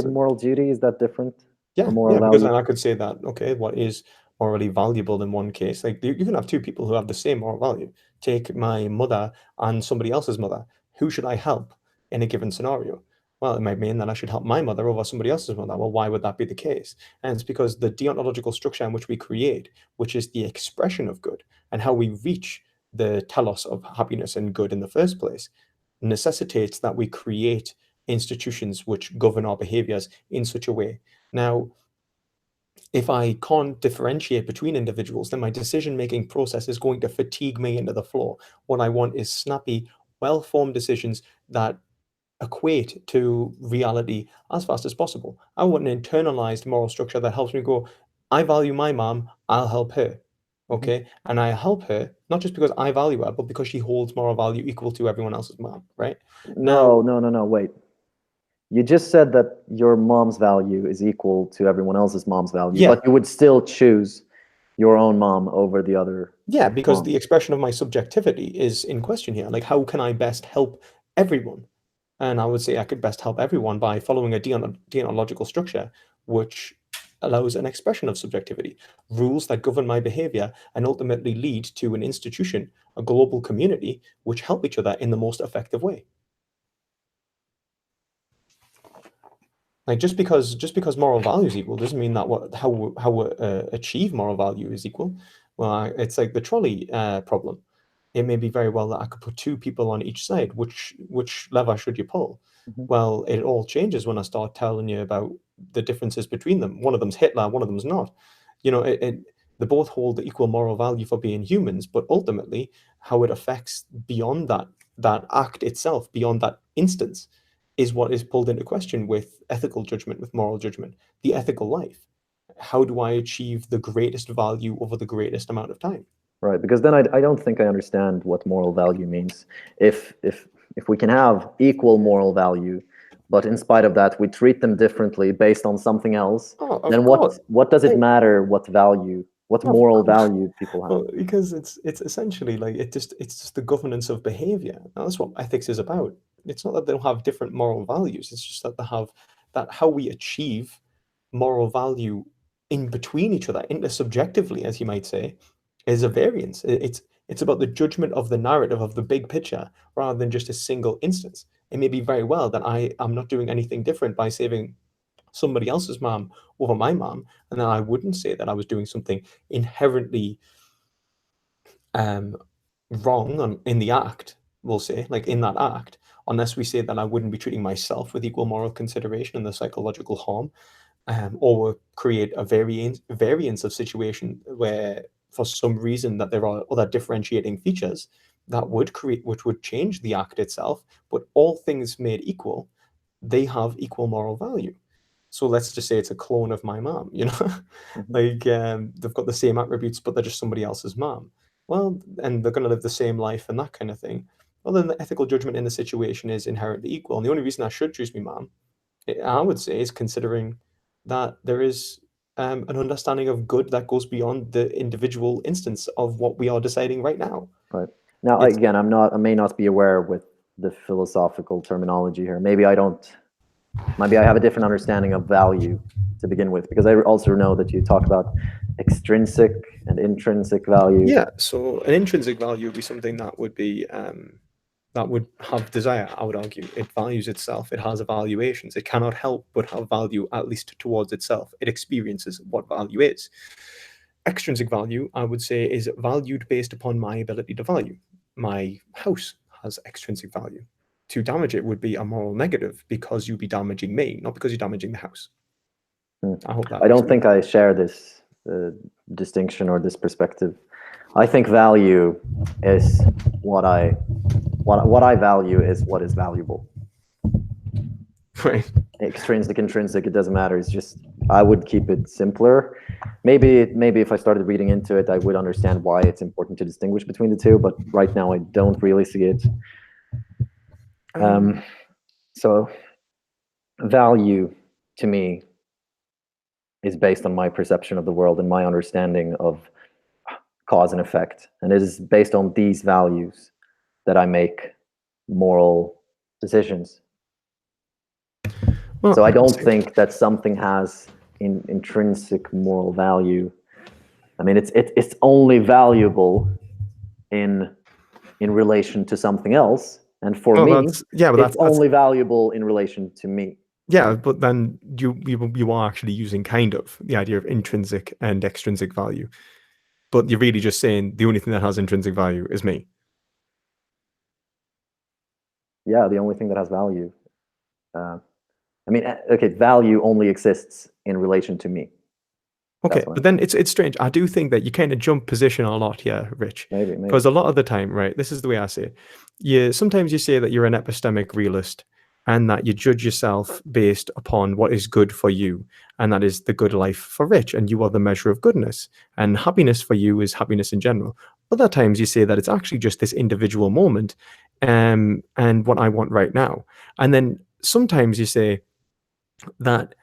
moral duty, is that different? Yeah, because then I could say that, okay, what is morally valuable in one case? Like, you can have two people who have the same moral value. Take my mother and somebody else's mother. Who should I help in a given scenario? Well, it might mean that I should help my mother over somebody else's mother. Well, why would that be the case? And it's because the deontological structure in which we create, which is the expression of good, and how we reach the telos of happiness and good in the first place, necessitates that we create institutions which govern our behaviors in such a way. Now, if I can't differentiate between individuals, then my decision-making process is going to fatigue me into the floor. What I want is snappy, well-formed decisions that equate to reality as fast as possible. I want an internalized moral structure that helps me go, I value my mom, I'll help her. Okay. And I help her not just because I value her, but because she holds moral value equal to everyone else's mom, right? No, wait. You just said that your mom's value is equal to everyone else's mom's value, but you would still choose your own mom over the other. Yeah, because the expression of my subjectivity is in question here. Like, how can I best help everyone? And I would say I could best help everyone by following a deontological structure, which allows an expression of subjectivity, rules that govern my behavior and ultimately lead to an institution, a global community, which help each other in the most effective way. Like just because moral value is equal doesn't mean that how we achieve moral value is equal. Well, it's like the trolley problem. It may be very well that I could put two people on each side. Which lever should you pull? Mm-hmm. Well, it all changes when I start telling you about the differences between them. One of them's Hitler, one of them's not. You know, they both hold the equal moral value for being humans, but ultimately how it affects beyond that act itself, beyond that instance, is what is pulled into question with ethical judgment, with moral judgment, the ethical life. How do I achieve the greatest value over the greatest amount of time? Right, because then I don't think I understand what moral value means. If we can have equal moral value, but in spite of that we treat them differently based on something else, then what does it matter what value, what moral value people have? Well, because it's essentially like it's just the governance of behavior. Now, that's what ethics is about. It's not that they don't have different moral values. It's just that they have that how we achieve moral value in between each other, intersubjectively, as you might say, is a variance. It's about the judgment of the narrative of the big picture rather than just a single instance. It may be very well that I am not doing anything different by saving somebody else's mom over my mom, and then I wouldn't say that I was doing something inherently wrong in the act, we'll say, like in that act, unless we say that I wouldn't be treating myself with equal moral consideration and the psychological harm, or create a variance of situation where for some reason that there are other differentiating features that would create, which would change the act itself, but all things made equal, they have equal moral value. So let's just say it's a clone of my mom, you know, Mm-hmm. like they've got the same attributes, but they're just somebody else's mom. Well, and they're going to live the same life and that kind of thing. Well, then the ethical judgment in the situation is inherently equal. And the only reason I should choose my mom, I would say, is considering that there is an understanding of good that goes beyond the individual instance of what we are deciding right now. Right. Now, again, I may not be aware with the philosophical terminology here. Maybe I have a different understanding of value to begin with, because I also know that you talk about extrinsic and intrinsic value. Yeah, so an intrinsic value would be something that would be that would have desire, I would argue. It values itself, it has evaluations, it cannot help but have value, at least towards itself. It experiences what value is. Extrinsic value, I would say, is valued based upon my ability to value. My house has extrinsic value. To damage it would be a moral negative because you'd be damaging me, not because you're damaging the house. I hope that I don't think I share this distinction or this perspective. I think value is what I value is what is valuable. Right. Extrinsic, intrinsic, it doesn't matter. It's just, I would keep it simpler. Maybe if I started reading into it, I would understand why it's important to distinguish between the two, but right now I don't really see it. So value to me is based on my perception of the world and my understanding of cause and effect. And it is based on these values that I make moral decisions. Well, so I don't think that something has intrinsic moral value. I mean, it's only valuable in relation to something else. And for me, it's only valuable in relation to me. Yeah, but then you are actually using kind of the idea of intrinsic and extrinsic value. But you're really just saying the only thing that has intrinsic value is me. Yeah, the only thing that has value. I mean, okay, value only exists in relation to me. Okay, but then it's strange. I do think that you kind of jump position a lot here, Rich. Maybe. Because a lot of the time, right, this is the way I say it. Sometimes you say that you're an epistemic realist and that you judge yourself based upon what is good for you, and that is the good life for Rich, and you are the measure of goodness, and happiness for you is happiness in general. Other times you say that it's actually just this individual moment, and what I want right now. And then sometimes you say that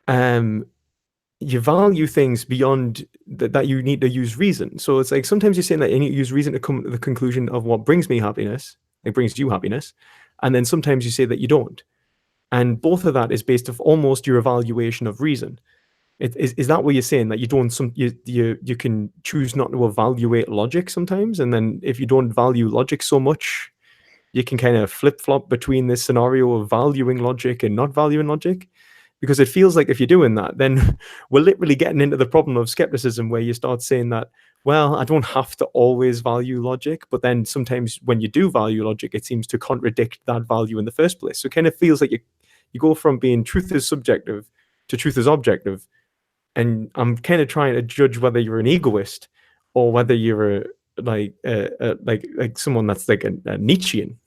you value things beyond that you need to use reason. So it's like sometimes you're saying that you need to use reason to come to the conclusion of what brings me happiness, it brings you happiness. And then sometimes you say that you don't. And both of that is based off almost your evaluation of reason. Is that what you're saying, that you don't you can choose not to evaluate logic sometimes, and then if you don't value logic so much, you can kind of flip flop between this scenario of valuing logic and not valuing logic? Because it feels like if you're doing that, then we're literally getting into the problem of skepticism, where you start saying that, well, I don't have to always value logic, but then sometimes when you do value logic, it seems to contradict that value in the first place. So it kind of feels like you go from being truth is subjective to truth is objective, and I'm kind of trying to judge whether you're an egoist or whether you're like someone that's like a Nietzschean,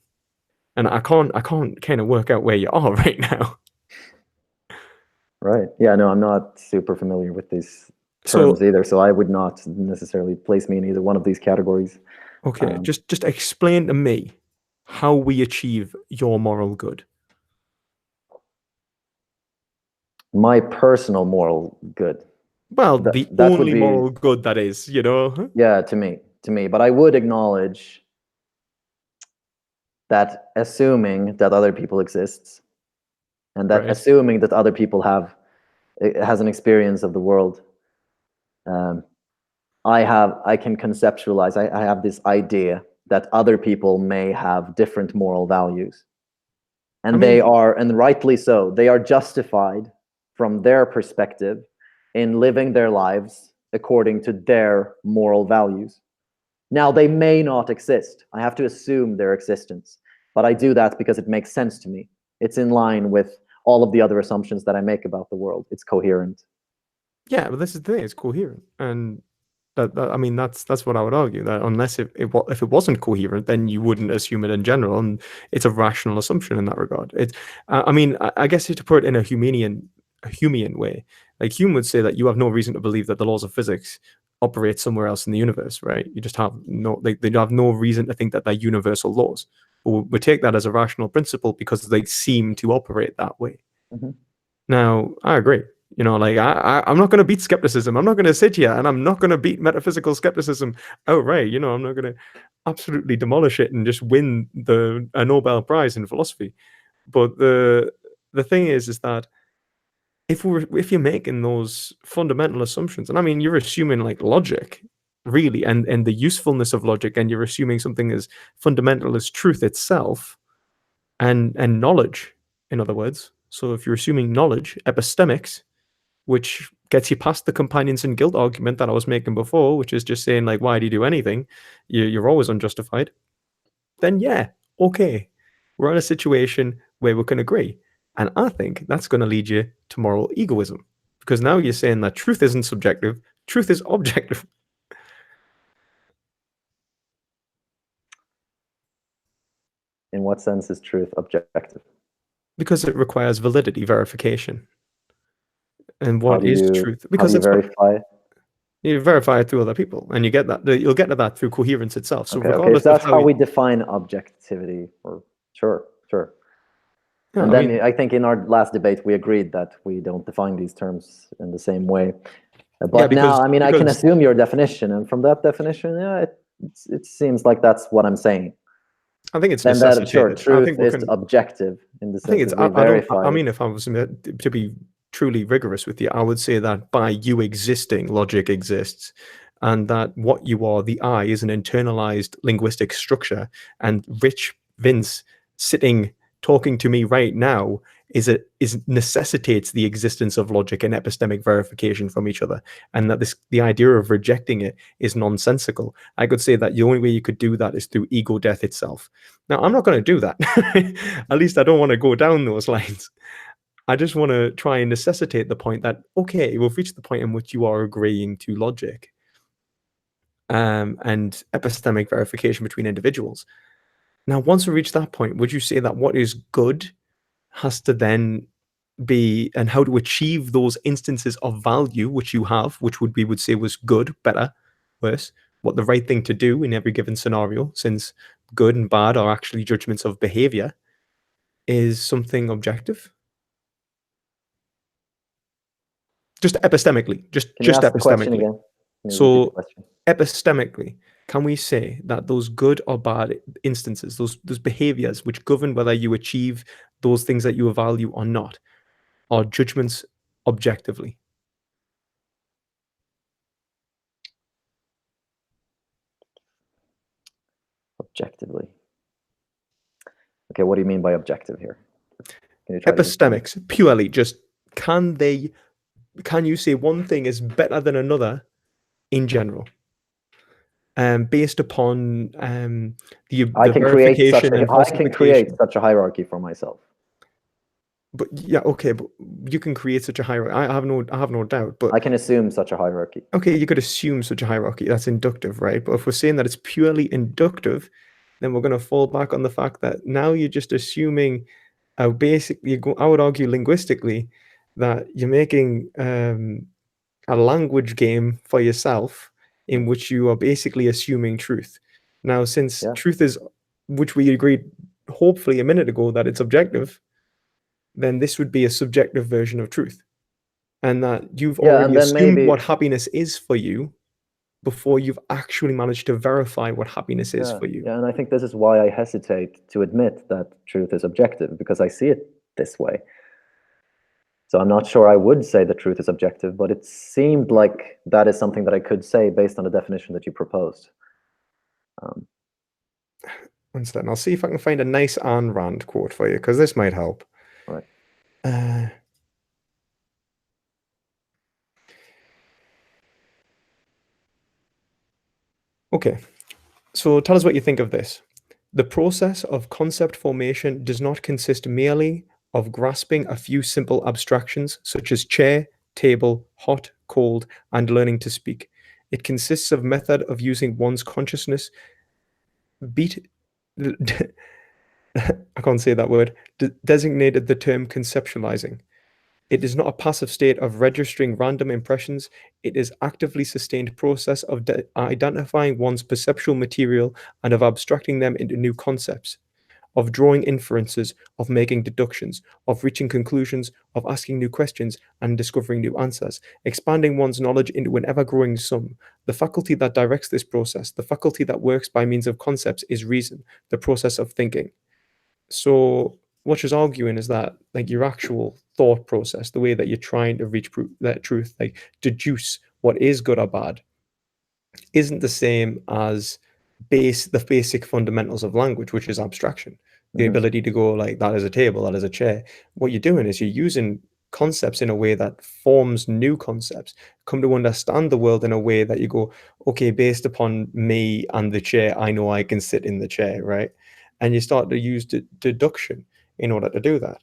and I can't kind of work out where you are right now. Right. Yeah. No, I'm not super familiar with these terms either, so I would not necessarily place me in either one of these categories. Okay, just explain to me how we achieve your moral good. My personal moral good. Well, the only moral good that is, you know? Yeah, to me. But I would acknowledge that assuming that other people exists, and that assuming that other people has an experience of the world, I can conceptualize, I have this idea that other people may have different moral values. And they are, and rightly so, they are justified from their perspective in living their lives according to their moral values. Now, they may not exist. I have to assume their existence, but I do that because it makes sense to me. It's in line with all of the other assumptions that I make about the world. It's coherent. Yeah, but this is the thing, it's coherent. And I mean, that's what I would argue, that unless if it wasn't coherent, then you wouldn't assume it in general, and it's a rational assumption in that regard. I mean, I guess to put it in a Humean way, like Hume would say that you have no reason to believe that the laws of physics operate somewhere else in the universe, right? You just have they have no reason to think that they're universal laws. But we take that as a rational principle because they seem to operate that way. Mm-hmm. Now, I agree. You know, like I'm not going to beat skepticism. I'm not going to sit here and I'm not going to beat metaphysical skepticism outright. You know, I'm not going to absolutely demolish it and just win a Nobel Prize in philosophy. But the thing is that if you're making those fundamental assumptions, and I mean, you're assuming like logic, really, and the usefulness of logic, and you're assuming something as fundamental as truth itself, and knowledge, in other words. So if you're assuming knowledge, epistemics, which gets you past the companions and guilt argument that I was making before, which is just saying, like, why do you do anything? You're always unjustified. Then, yeah, okay. We're in a situation where we can agree. And I think that's going to lead you to moral egoism. Because now you're saying that truth isn't subjective, truth is objective. In what sense is truth objective? Because it requires validity verification. And what is truth? Because how do you verify it? You verify it through other people, and you get that. You'll get to that through coherence itself. So regardless, so that's how we define objectivity. Or sure. Yeah, and then I think in our last debate we agreed that we don't define these terms in the same way. But yeah, now, I mean, I can assume your definition, and from that definition, yeah, it seems like that's what I'm saying. I think it's necessitated. Sure, truth is objective in the sense I think it's. I mean, if I was to be truly rigorous with you, I would say that by you existing, logic exists, and that what you are, the I, is an internalized linguistic structure, and Rich Vince sitting talking to me right now necessitates the existence of logic and epistemic verification from each other, and that the idea of rejecting it is nonsensical. I could say that the only way you could do that is through ego death itself. Now, I'm not going to do that. At least I don't want to go down those lines. I just want to try and necessitate the point that, okay, we've reached the point in which you are agreeing to logic and epistemic verification between individuals. Now, once we reach that point, would you say that what is good has to then be, and how to achieve those instances of value which you have, which we would say was good, better, worse, what the right thing to do in every given scenario, since good and bad are actually judgments of behavior, is something objective? Just epistemically, just epistemically. So epistemically, can we say that those good or bad instances, those behaviors which govern whether you achieve those things that you value or not, are judgments objectively? Objectively. Okay, what do you mean by objective here? Can you try epistemics, purely just can you say one thing is better than another in general? Based upon the verification and falsification. I can create such a hierarchy for myself. But yeah, okay, but you can create such a hierarchy. I have no doubt. But I can assume such a hierarchy. Okay, you could assume such a hierarchy. That's inductive, right? But if we're saying that it's purely inductive, then we're going to fall back on the fact that now you're just assuming, basically, I would argue linguistically, that you're making a language game for yourself in which you are basically assuming truth. Now, since truth is, which we agreed, hopefully a minute ago, that it's objective, then this would be a subjective version of truth. And that you've already assumed what happiness is for you before you've actually managed to verify what happiness is for you. Yeah, and I think this is why I hesitate to admit that truth is objective, because I see it this way. So I'm not sure I would say that truth is objective, but it seemed like that is something that I could say based on the definition that you proposed. One second, I'll see if I can find a nice Ayn Rand quote for you, because this might help. Right. Okay, so tell us what you think of this. The process of concept formation does not consist merely of grasping a few simple abstractions such as chair, table, hot, cold, and learning to speak. It consists of method of using one's consciousness, I can't say that word, designated the term conceptualizing. It is not a passive state of registering random impressions. It is actively sustained process of identifying one's perceptual material and of abstracting them into new concepts, of drawing inferences, of making deductions, of reaching conclusions, of asking new questions and discovering new answers, expanding one's knowledge into an ever-growing sum. The faculty that directs this process, the faculty that works by means of concepts, is reason, the process of thinking. So what she's arguing is that, like, your actual thought process, the way that you're trying to reach that truth, like deduce what is good or bad, isn't the same as the basic fundamentals of language, which is abstraction. The ability to go like, that is a table, that is a chair. What you're doing is you're using concepts in a way that forms new concepts, come to understand the world in a way that you go, okay, based upon me and the chair, I know I can sit in the chair, right? And you start to use deduction in order to do that.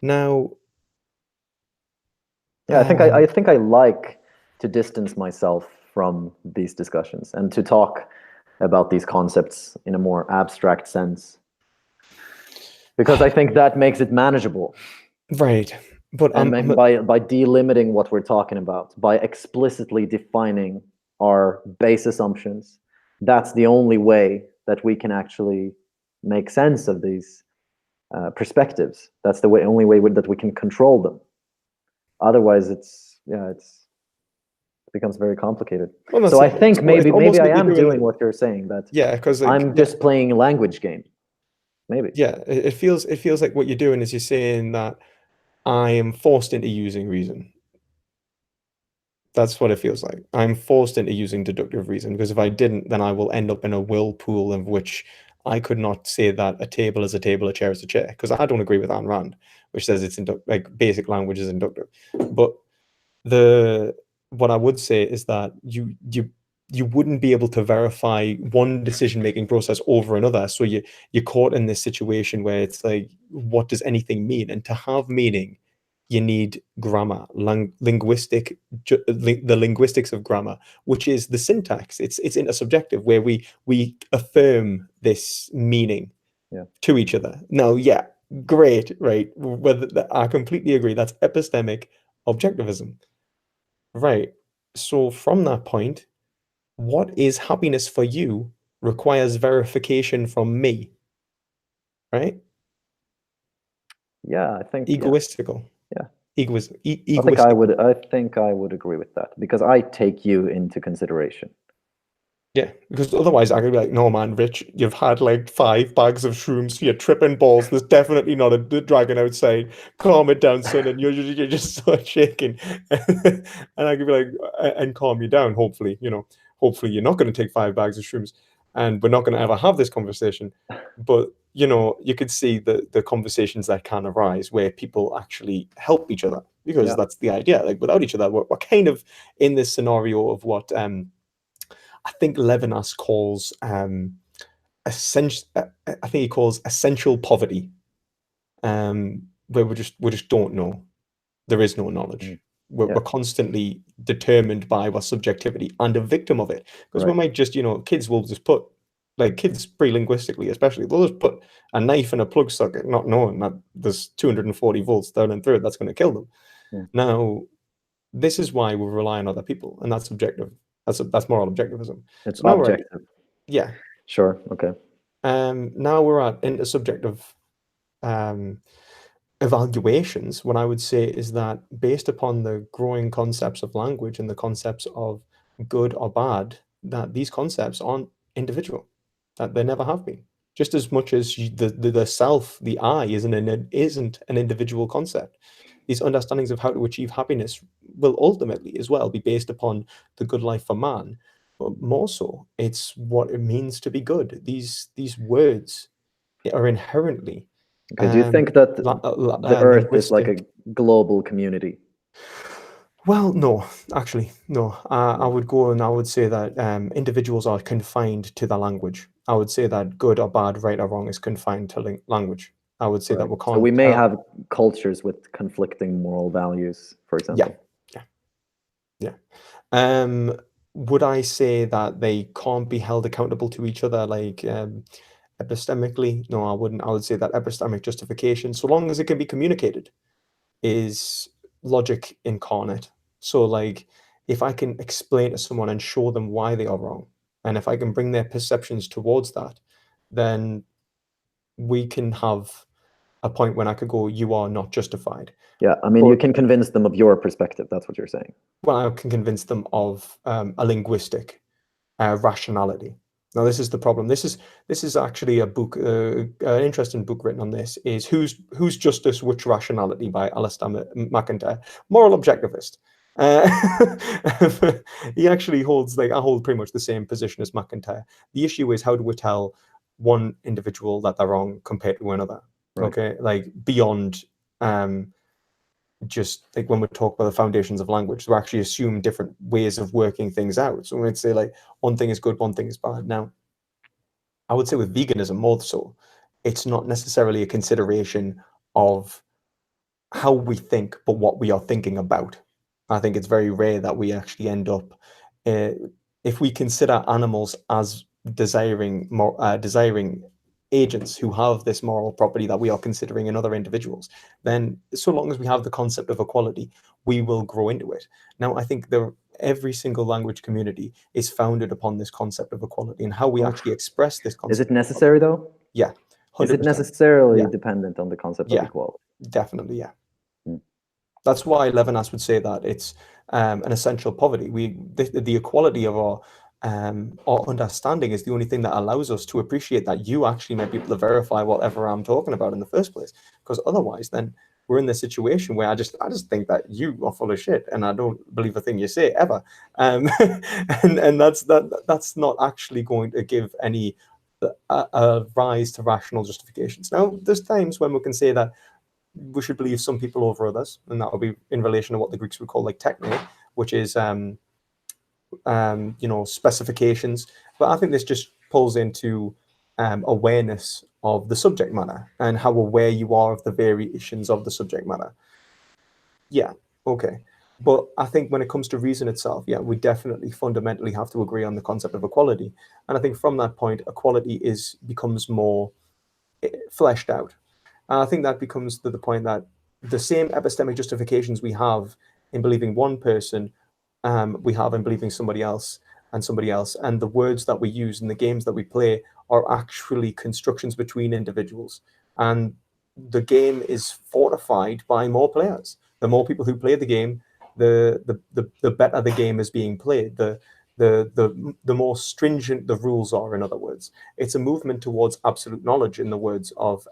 Now, yeah, I think I like to distance myself from these discussions and to talk about these concepts in a more abstract sense, because I think that makes it manageable. Right. But by delimiting what we're talking about, by explicitly defining our base assumptions, that's the only way that we can actually make sense of these perspectives. That's the only way that we can control them. Otherwise, it becomes very complicated. Well, so I think maybe I am doing what you're saying, that because I'm just playing a language game. Maybe. Yeah, it feels like what you're doing is you're saying that I am forced into using reason. That's what it feels like. I'm forced into using deductive reason, because if I didn't, then I will end up in a whirlpool of which I could not say that a table is a table, a chair is a chair, because I don't agree with Ayn Rand, which says it's like basic language is inductive. But what I would say is that you wouldn't be able to verify one decision-making process over another. So you're caught in this situation where it's like, what does anything mean? And to have meaning, you need grammar, the linguistics of grammar, which is the syntax. It's intersubjective, where we affirm this meaning to each other. Now, great, right? I completely agree. That's epistemic objectivism. Right. So from that point, what is happiness for you requires verification from me. Right? Yeah, I think egoistical. Yeah. Egoistical. I think I would agree with that, because I take you into consideration. Yeah, because otherwise I could be like, no man, Rich, you've had like 5 bags of shrooms, you're tripping balls, there's definitely not a dragon outside, calm it down, son, and you're just start shaking. And I could be like, and calm you down, hopefully, hopefully you're not going to take 5 bags of shrooms. and we're not going to ever have this conversation. But you could see the conversations that can arise where people actually help each other, because that's the idea. Like, without each other, we're kind of in this scenario of what I think Levinas calls essential. I think he calls essential poverty, where we just don't know. There is no knowledge. We're constantly determined by our subjectivity and a victim of it, because we might just, kids will just put, like, kids pre-linguistically especially, they'll just put a knife in a plug socket, not knowing that there's 240 volts down and through it that's going to kill them. Now, this is why we rely on other people, and that's subjective. That's moral objectivism. It's objective. Yeah. Sure. Okay. Now we're at intersubjective evaluations. What I would say is that, based upon the growing concepts of language and the concepts of good or bad, that these concepts aren't individual, that they never have been. Just as much as the self, the I, isn't an individual concept. These understandings of how to achieve happiness will ultimately as well be based upon the good life for man, but more so, it's what it means to be good. These words are inherently. Okay. Do you think that the Earth is like a global community? Well, no, actually, no. I would go and I would say that individuals are confined to the language. I would say that good or bad, right or wrong, is confined to language. I would say that we can't. So we may have cultures with conflicting moral values, for example. Yeah. Would I say that they can't be held accountable to each other, like epistemically? No, I wouldn't. I would say that epistemic justification, so long as it can be communicated, is logic incarnate. So, like, if I can explain to someone and show them why they are wrong, and if I can bring their perceptions towards that, then we can have a point when I could go, you are not justified. Yeah, I mean, you can convince them of your perspective. That's what you're saying. Well, I can convince them of a linguistic rationality. Now, this is the problem. This is actually a book, an interesting book written on this, is Whose Justice, Which Rationality, by Alistair McIntyre, moral objectivist. He actually holds, like, I hold pretty much the same position as McIntyre. The issue is, how do we tell one individual that they're wrong compared to another? Okay, like, beyond just like when we talk about the foundations of language, we actually assume different ways of working things out. So we'd say, like, one thing is good, one thing is bad. Now, I would say with veganism more so, it's not necessarily a consideration of how we think, but what we are thinking about. I think it's very rare that we actually end up, if we consider animals as desiring agents who have this moral property that we are considering in other individuals, then so long as we have the concept of equality, we will grow into it. Now, I think every single language community is founded upon this concept of equality, and how we actually express this concept. Is it necessary, though? Yeah. 100%. Is it necessarily dependent on the concept of equality? Definitely, yeah. That's why Levinas would say that it's an essential poverty. The equality of our understanding is the only thing that allows us to appreciate that you actually might be able to verify whatever I'm talking about in the first place. Because otherwise, then we're in this situation where I just think that you are full of shit, and I don't believe a thing you say ever. And that's not actually going to give any a rise to rational justifications. Now, there's times when we can say that we should believe some people over others, and that would be in relation to what the Greeks would call, like, techne, which is specifications. But I think this just pulls into awareness of the subject matter and how aware you are of the variations of the subject matter. Yeah, okay. But I think when it comes to reason itself, yeah, we definitely fundamentally have to agree on the concept of equality. And I think from that point, equality becomes more fleshed out. And I think that becomes to the point that the same epistemic justifications we have in believing one person, we have in believing somebody else, and the words that we use and the games that we play are actually constructions between individuals. And the game is fortified by more players. The more people who play the game, the better the game is being played. The more stringent the rules are. In other words, it's a movement towards absolute knowledge, in the words of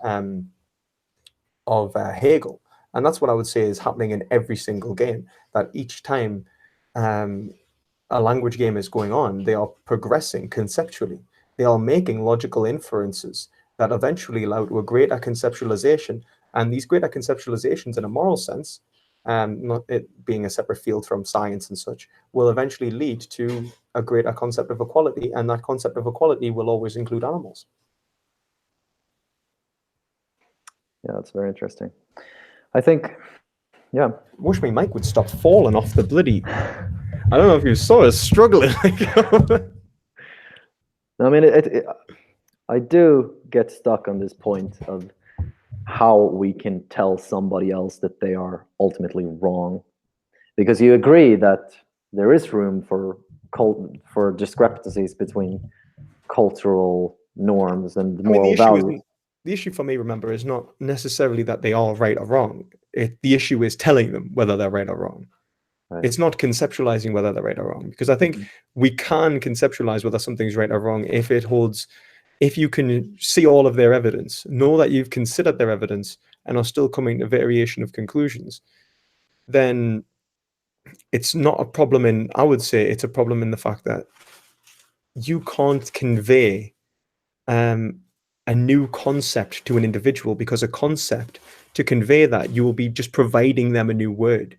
Hegel. And that's what I would say is happening in every single game, that each time a language game is going on, they are progressing conceptually. They are making logical inferences that eventually allow to a greater conceptualization. And these greater conceptualizations, in a moral sense, not it being a separate field from science and such, will eventually lead to a greater concept of equality. And that concept of equality will always include animals. Yeah, that's very interesting. I think, yeah. Wish my mic would stop falling off the bloody. I don't know if you saw us struggling. I mean, I do get stuck on this point of how we can tell somebody else that they are ultimately wrong, because you agree that there is room for discrepancies between cultural norms and moral values. The issue for me, remember, is not necessarily that they are right or wrong. The issue is telling them whether they're right or wrong. Right. It's not conceptualizing whether they're right or wrong, because I think we can conceptualize whether something's right or wrong if you can see all of their evidence, know that you've considered their evidence and are still coming to variation of conclusions, then it's not a problem I would say it's a problem in the fact that you can't convey a new concept to an individual, because a concept, to convey that, you will be just providing them a new word.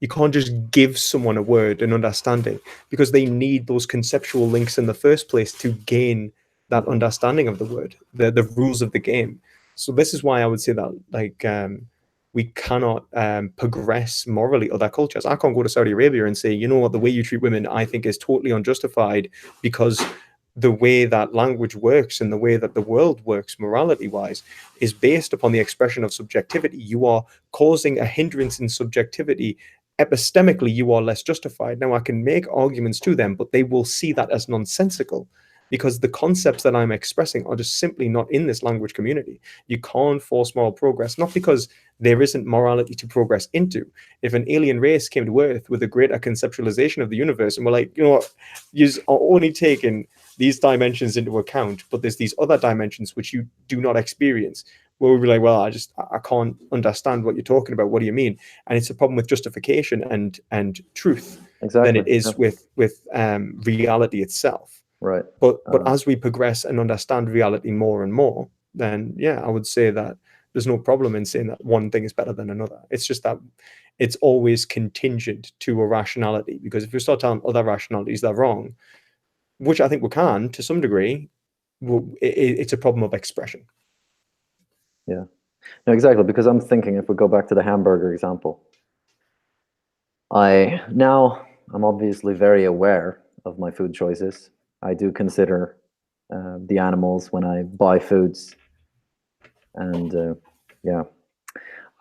You can't just give someone a word, an understanding, because they need those conceptual links in the first place to gain that understanding of the word, the rules of the game. So this is why I would say that we cannot progress morally other cultures. I can't go to Saudi Arabia and say, you know what, the way you treat women, I think, is totally unjustified, because the way that language works and the way that the world works morality wise is based upon the expression of subjectivity. You are causing a hindrance in subjectivity. Epistemically, you are less justified. Now, I can make arguments to them, but they will see that as nonsensical, because the concepts that I'm expressing are just simply not in this language community. You can't force moral progress, not because there isn't morality to progress into. If an alien race came to Earth with a greater conceptualization of the universe and we're like, you know what, you're only taking these dimensions into account, but there's these other dimensions which you do not experience, where we'll be like, well, I can't understand what you're talking about. What do you mean? And it's a problem with justification and truth than it is with reality itself. Right. But as we progress and understand reality more and more, then yeah, I would say that there's no problem in saying that one thing is better than another. It's just that it's always contingent to a rationality, because if you start telling other rationalities they're wrong, which I think we can to some degree, it's a problem of expression. Yeah, no, exactly. Because I'm thinking, if we go back to the hamburger example, I'm obviously very aware of my food choices. I do consider the animals when I buy foods, and yeah,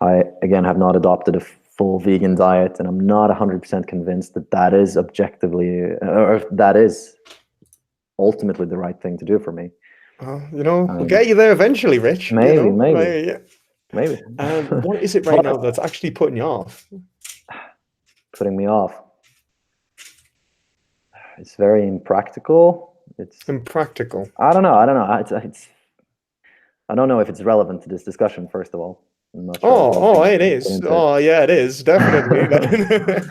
I again have not adopted a full vegan diet, and I'm not 100% convinced that that is objectively or that is ultimately the right thing to do for me. We'll get you there eventually, Rich. Maybe. What is it right now that's actually putting you off? Putting me off. It's very impractical. It's impractical. I don't know. It's I don't know if it's relevant to this discussion, first of all. I'm not sure it is. Oh, yeah, it is. Definitely.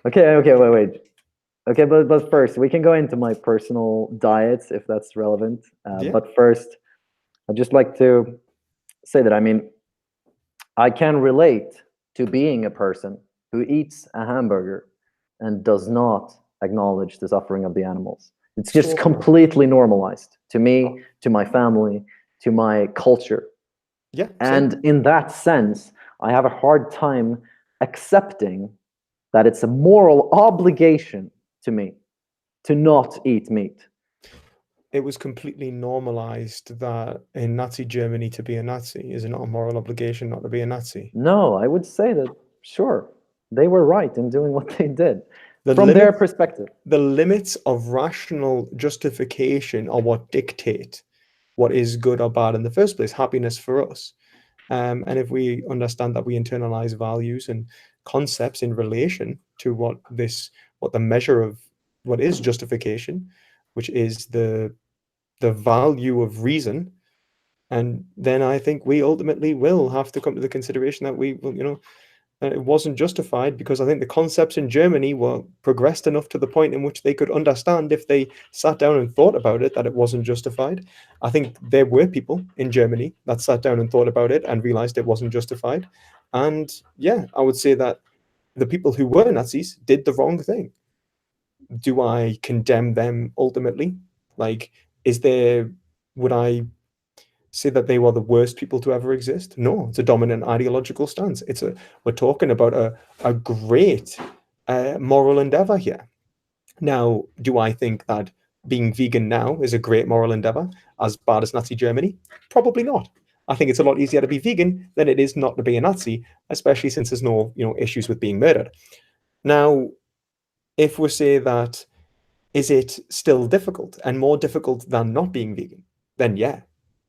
Okay, wait. Okay, but first, we can go into my personal diets if that's relevant. Yeah. But first, I'd just like to say that, I mean, I can relate to being a person who eats a hamburger and does not acknowledge the suffering of the animals. It's just completely normalized to me, to my family, to my culture. Yeah. And in that sense, I have a hard time accepting that it's a moral obligation to me to not eat meat. It was completely normalized that in Nazi Germany to be a Nazi. Is it not a moral obligation not to be a Nazi? No, I would say that, sure, they were right in doing what they did. From their perspective. The limits of rational justification are what dictate what is good or bad in the first place, happiness for us. And if we understand that we internalize values and concepts in relation to what the measure of what is justification, which is the value of reason, and then I think we ultimately will have to come to the consideration that we will, And it wasn't justified because I think the concepts in Germany were progressed enough to the point in which they could understand, if they sat down and thought about it, that it wasn't justified. I think there were people in Germany that sat down and thought about it and realized it wasn't justified. And yeah, I would say that the people who were Nazis did the wrong thing. Do I condemn them ultimately? Like, would I say that they were the worst people to ever exist? No, it's a dominant ideological stance. We're talking about a great moral endeavor here. Now, do I think that being vegan now is a great moral endeavor, as bad as Nazi Germany? Probably not. I think it's a lot easier to be vegan than it is not to be a Nazi, especially since there's no, issues with being murdered. Now, if we say that, is it still difficult and more difficult than not being vegan? Then yeah,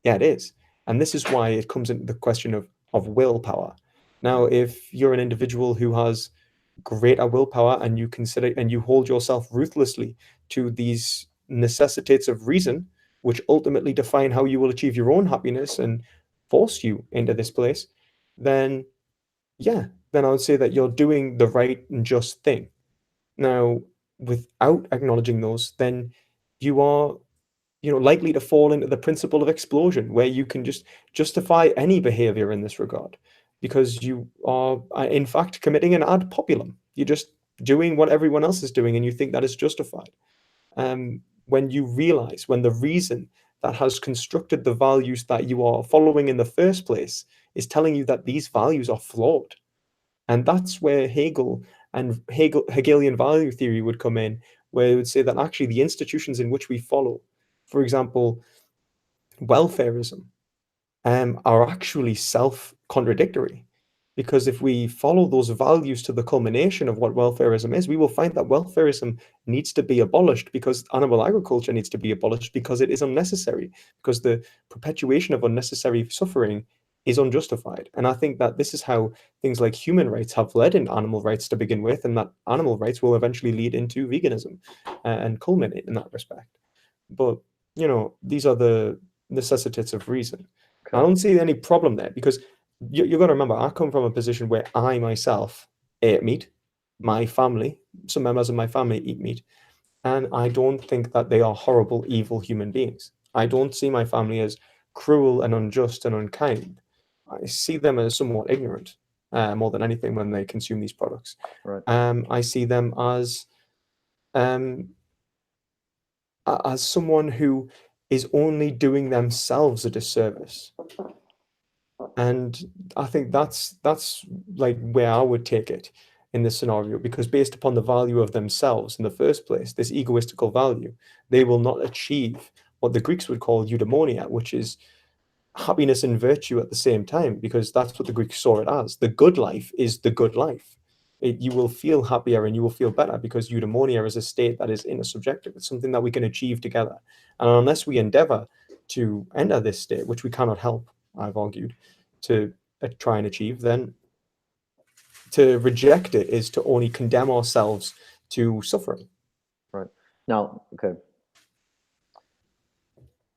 it is. And this is why it comes into the question of willpower. Now, if you're an individual who has greater willpower and you hold yourself ruthlessly to these necessitates of reason, which ultimately define how you will achieve your own happiness and force you into this place, then yeah, then I would say that you're doing the right and just thing. Now, without acknowledging those, then you are, likely to fall into the principle of explosion, where you can just justify any behavior in this regard, because you are, in fact, committing an ad populum. You're just doing what everyone else is doing, and you think that is justified. When you realize, when the reason that has constructed the values that you are following in the first place is telling you that these values are flawed. And that's where Hegelian value theory would come in, where it would say that actually the institutions in which we follow, for example, welfarism, are actually self-contradictory. Because if we follow those values to the culmination of what welfarism is, we will find that welfarism needs to be abolished, because animal agriculture needs to be abolished, because it is unnecessary, because the perpetuation of unnecessary suffering is unjustified. And I think that this is how things like human rights have led into animal rights to begin with, and that animal rights will eventually lead into veganism and culminate in that respect. But, these are the necessitates of reason. Okay. I don't see any problem there, because you've got to remember, I come from a position where I myself ate meat. My family, some members of my family eat meat. And I don't think that they are horrible, evil human beings. I don't see my family as cruel and unjust and unkind. I see them as somewhat ignorant, more than anything, when they consume these products. Right. I see them as someone who is only doing themselves a disservice. And I think that's like where I would take it in this scenario, because based upon the value of themselves in the first place, this egoistical value, they will not achieve what the Greeks would call eudaimonia, which is happiness and virtue at the same time, because that's what the Greeks saw it as. The good life is the good life. You will feel happier and you will feel better, because eudaimonia is a state that is intersubjective. It's something that we can achieve together. And unless we endeavor to enter this state, which we cannot help, I've argued, to try and achieve, then to reject it is to only condemn ourselves to suffering. Right. Now, okay.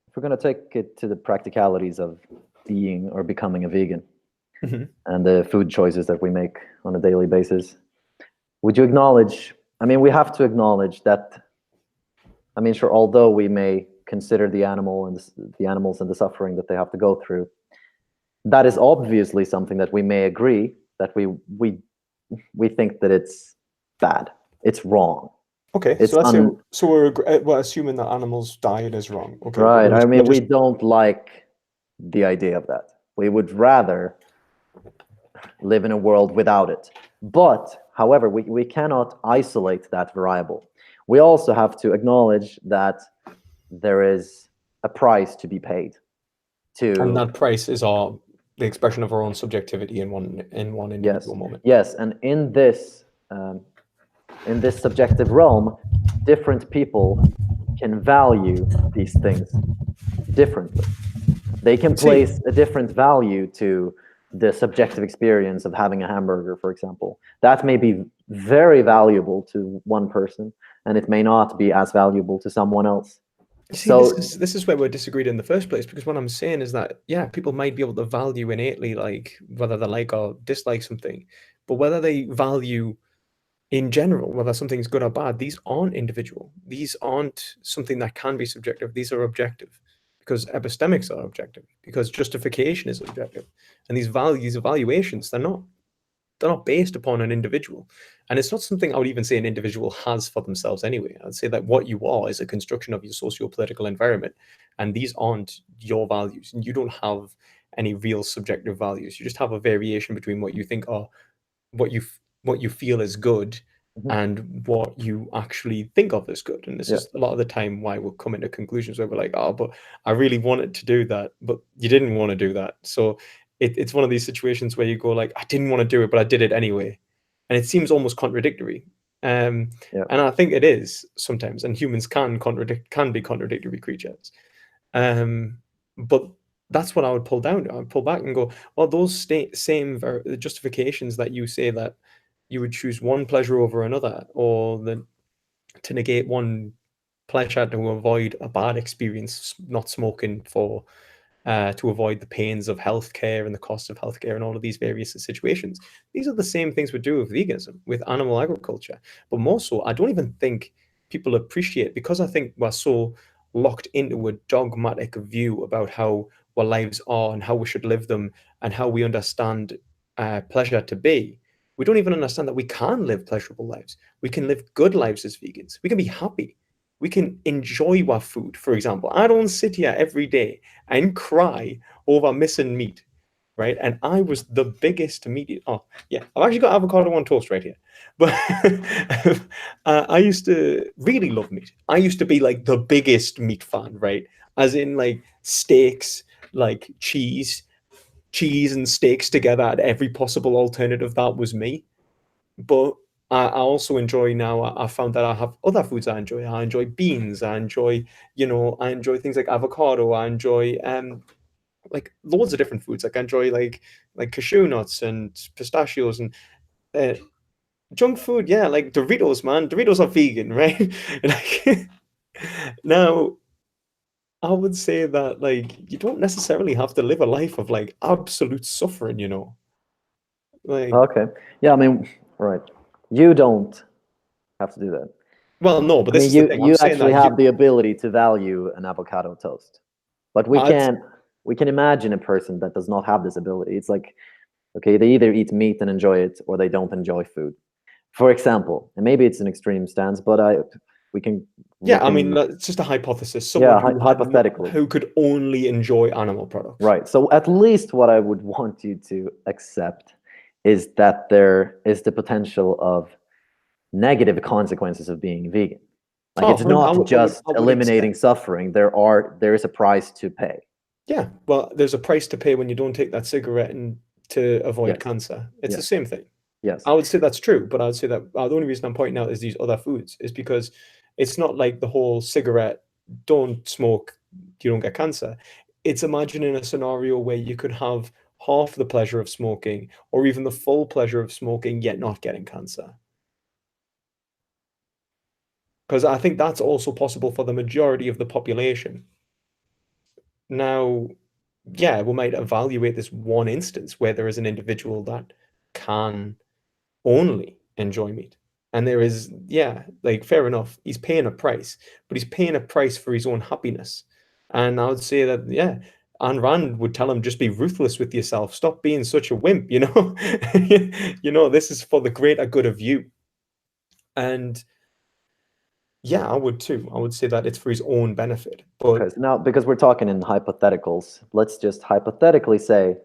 If we're going to take it to the practicalities of being or becoming a vegan, and the food choices that we make on a daily basis, would you acknowledge, we have to acknowledge that, sure, although we may consider the animals and the suffering that they have to go through, that is obviously something that we may agree that we think that it's bad, it's wrong. Okay, it's so we're assuming that animals' diet is wrong. Okay, right. We don't like the idea of that. We would rather live in a world without it. But, however, we cannot isolate that variable. We also have to acknowledge that there is a price to be paid. And that price is the expression of our own subjectivity in one individual moment. Yes, and in this subjective realm, different people can value these things differently. They can place a different value to the subjective experience of having a hamburger, for example. That may be very valuable to one person, and it may not be as valuable to someone else. See, this is where we're disagreed in the first place, because what I'm saying is that, yeah, people might be able to value innately, like, whether they like or dislike something, But whether they value in general, whether something's good or bad, these aren't individual. These aren't something that can be subjective. These are objective, because epistemics are objective, because justification is objective. And these values, evaluations, they're not based upon an individual. And it's not something I would even say an individual has for themselves anyway. I'd say that what you are is a construction of your socio-political environment. And these aren't your values. And you don't have any real subjective values. You just have a variation between what you think are what you feel is good and what you actually think of as good. And this is a lot of the time why we'll come into conclusions where we're like, oh, but I really wanted to do that, but you didn't want to do that. So it's one of these situations where you go like, I didn't want to do it, but I did it anyway. And it seems almost contradictory. And I think it is sometimes, and humans can be contradictory creatures. But that's what I would pull down. I would pull back and go, well, those same justifications that you say that you would choose one pleasure over another, or to negate one pleasure to avoid a bad experience, not smoking for to avoid the pains of healthcare and the cost of healthcare and all of these various situations. These are the same things we do with veganism, with animal agriculture. But more so, I don't even think people appreciate, because I think we're so locked into a dogmatic view about how our lives are and how we should live them and how we understand pleasure to be. We don't even understand that we can live pleasurable lives. We can live good lives as vegans. We can be happy. We can enjoy our food. For example, I don't sit here every day and cry over missing meat, right? And I was the biggest meat eater. Oh, yeah, I've actually got avocado on toast right here. But I used to really love meat. I used to be like the biggest meat fan, right? As in like steaks, like cheese and steaks together at every possible alternative. That was me. But I also enjoy now. I found that I have other foods I enjoy. I enjoy beans. I enjoy, I enjoy things like avocado. I enjoy like loads of different foods. Like I enjoy like cashew nuts and pistachios and uh, junk food. Yeah, like Doritos, man. Doritos are vegan, right? Like, now, I would say that like you don't necessarily have to live a life of like absolute suffering, Like, okay, yeah, I mean, right. You don't have to do that. well, no, but I this mean, is the thing. I'm you saying actually that have the ability to value an avocado toast, but we I'd, can imagine a person that does not have this ability. It's like, okay, they either eat meat and enjoy it, or they don't enjoy food. For example, and maybe it's an extreme stance, but we can. yeah, I mean, it's just a hypothesis. Yeah, Someone hypothetically, who could only enjoy animal products. Right. So at least what I would want you to accept is that there is the potential of negative consequences of being vegan. Like, it's not just eliminating suffering. There is a price to pay. Yeah, well, there's a price to pay when you don't take that cigarette and to avoid cancer. It's the same thing. Yes. I would say that's true, but I would say that the only reason I'm pointing out is these other foods is because it's not like the whole cigarette, don't smoke, you don't get cancer. It's imagining a scenario where you could have half the pleasure of smoking or even the full pleasure of smoking, yet not getting cancer. Because I think that's also possible for the majority of the population. Now, yeah, we might evaluate this one instance where there is an individual that can only enjoy meat. And there is, yeah, like fair enough. He's paying a price, but he's paying a price for his own happiness. And I would say that, yeah, Ayn Rand would tell him, just be ruthless with yourself. Stop being such a wimp, this is for the greater good of you. And yeah, I would too. I would say that it's for his own benefit. But okay, so now, because we're talking in hypotheticals, let's just hypothetically say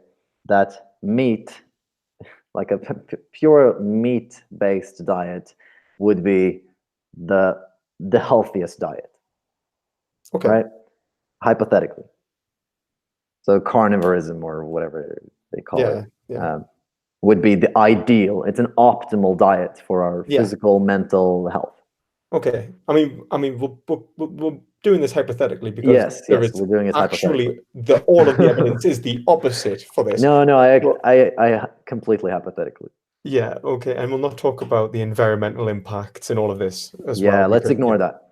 that meat, like a pure meat-based diet, would be the healthiest diet. okay. Right? Hypothetically. So carnivorism, or whatever they call it, would be the ideal. It's an optimal diet for our physical, mental health. Okay. I mean, we're doing this hypothetically because we're doing it actually all of the evidence is the opposite for this. No, I completely hypothetically. Yeah. Okay. And we'll not talk about the environmental impacts and all of this as well. Yeah, let's ignore that.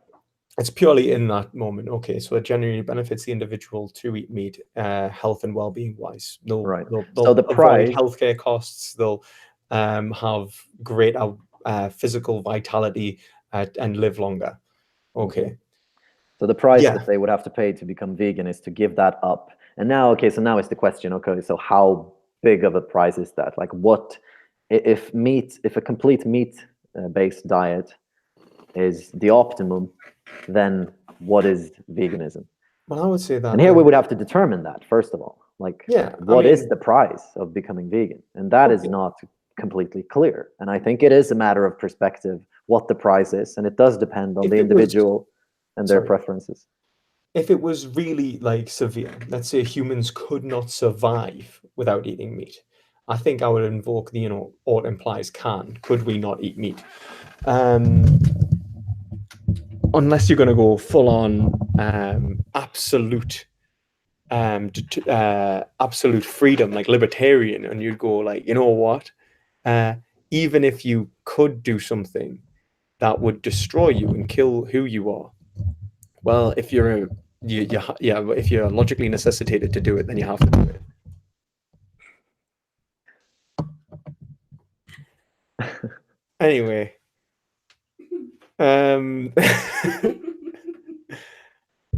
It's purely in that moment. Okay, so it genuinely benefits the individual to eat meat, health and well-being wise. Right. They'll so the price, avoid healthcare costs. They'll have greater physical vitality and live longer. Okay. So the price that they would have to pay to become vegan is to give that up. And now, okay, so now it's the question, okay, so how big of a price is that? Like what, if a complete meat-based diet is the optimum, then what is veganism? Well, I would say that. And here we would have to determine that, first of all. Like, what is the price of becoming vegan? And that is not completely clear. And I think it is a matter of perspective what the price is. And it does depend on the individual and their preferences. If it was really like severe, let's say humans could not survive without eating meat, I think I would invoke the, or implies can. Could we not eat meat? Unless you're going to go full on absolute absolute freedom, like libertarian, and you'd go like, you know what? Even if you could do something that would destroy you and kill who you are, well, if you're if you're logically necessitated to do it, then you have to do it. Anyway,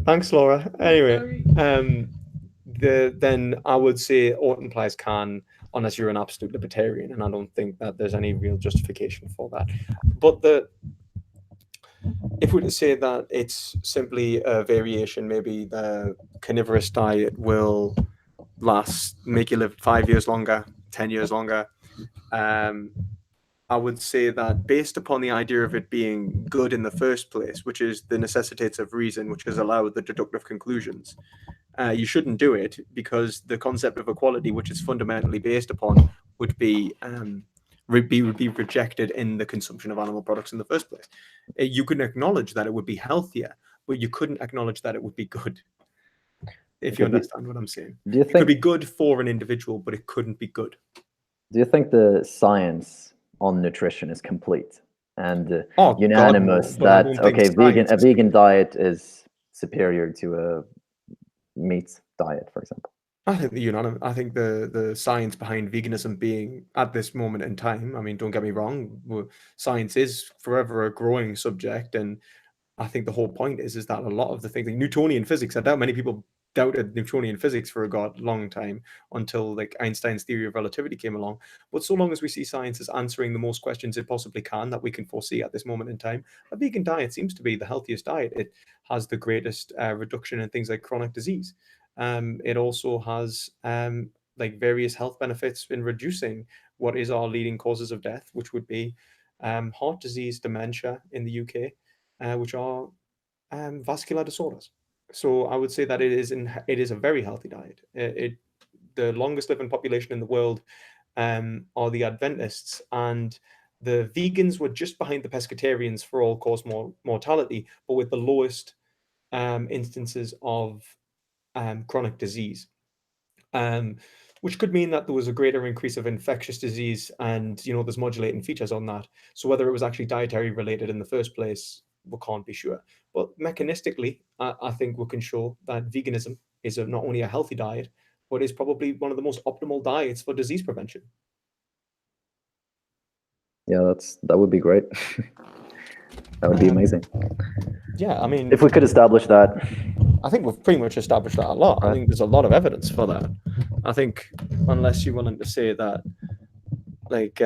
thanks, Laura. Anyway, then I would say or implies can, unless you're an absolute libertarian, and I don't think that there's any real justification for that. But if we were to say that it's simply a variation, maybe the carnivorous diet will make you live 5 years longer, 10 years longer. I would say that based upon the idea of it being good in the first place, which is the necessitates of reason, which has allowed the deductive conclusions, you shouldn't do it, because the concept of equality, which is fundamentally based upon, would be rejected in the consumption of animal products in the first place. You can acknowledge that it would be healthier, but you couldn't acknowledge that it would be good. If you understand what I'm saying. It could be good for an individual, but it couldn't be good. Do you think the science on nutrition is complete and unanimous that a vegan diet is superior to a meat diet, for example? I think I think the science behind veganism being at this moment in time, I mean, don't get me wrong, science is forever a growing subject, and I think the whole point is that a lot of the things, like Newtonian physics, I doubt many people doubted Newtonian physics for a long time until like Einstein's theory of relativity came along. But so long as we see science as answering the most questions it possibly can that we can foresee at this moment in time, a vegan diet seems to be the healthiest diet. It has the greatest reduction in things like chronic disease. It also has like various health benefits in reducing what is our leading causes of death, which would be heart disease, dementia in the UK, which are vascular disorders. So I would say that it is a very healthy diet. The longest living population in the world are the Adventists, and the vegans were just behind the pescatarians for all-cause mortality, but with the lowest instances of chronic disease, which could mean that there was a greater increase of infectious disease, and there's modulating features on that. So whether it was actually dietary related in the first place, we can't be sure. But mechanistically, I think we can show that veganism is not only a healthy diet, but is probably one of the most optimal diets for disease prevention. Yeah, that would be great. That would be amazing. Yeah, I mean, if we could establish that. I think we've pretty much established that a lot. Right. I think there's a lot of evidence for that. I think unless you're willing to say that, like,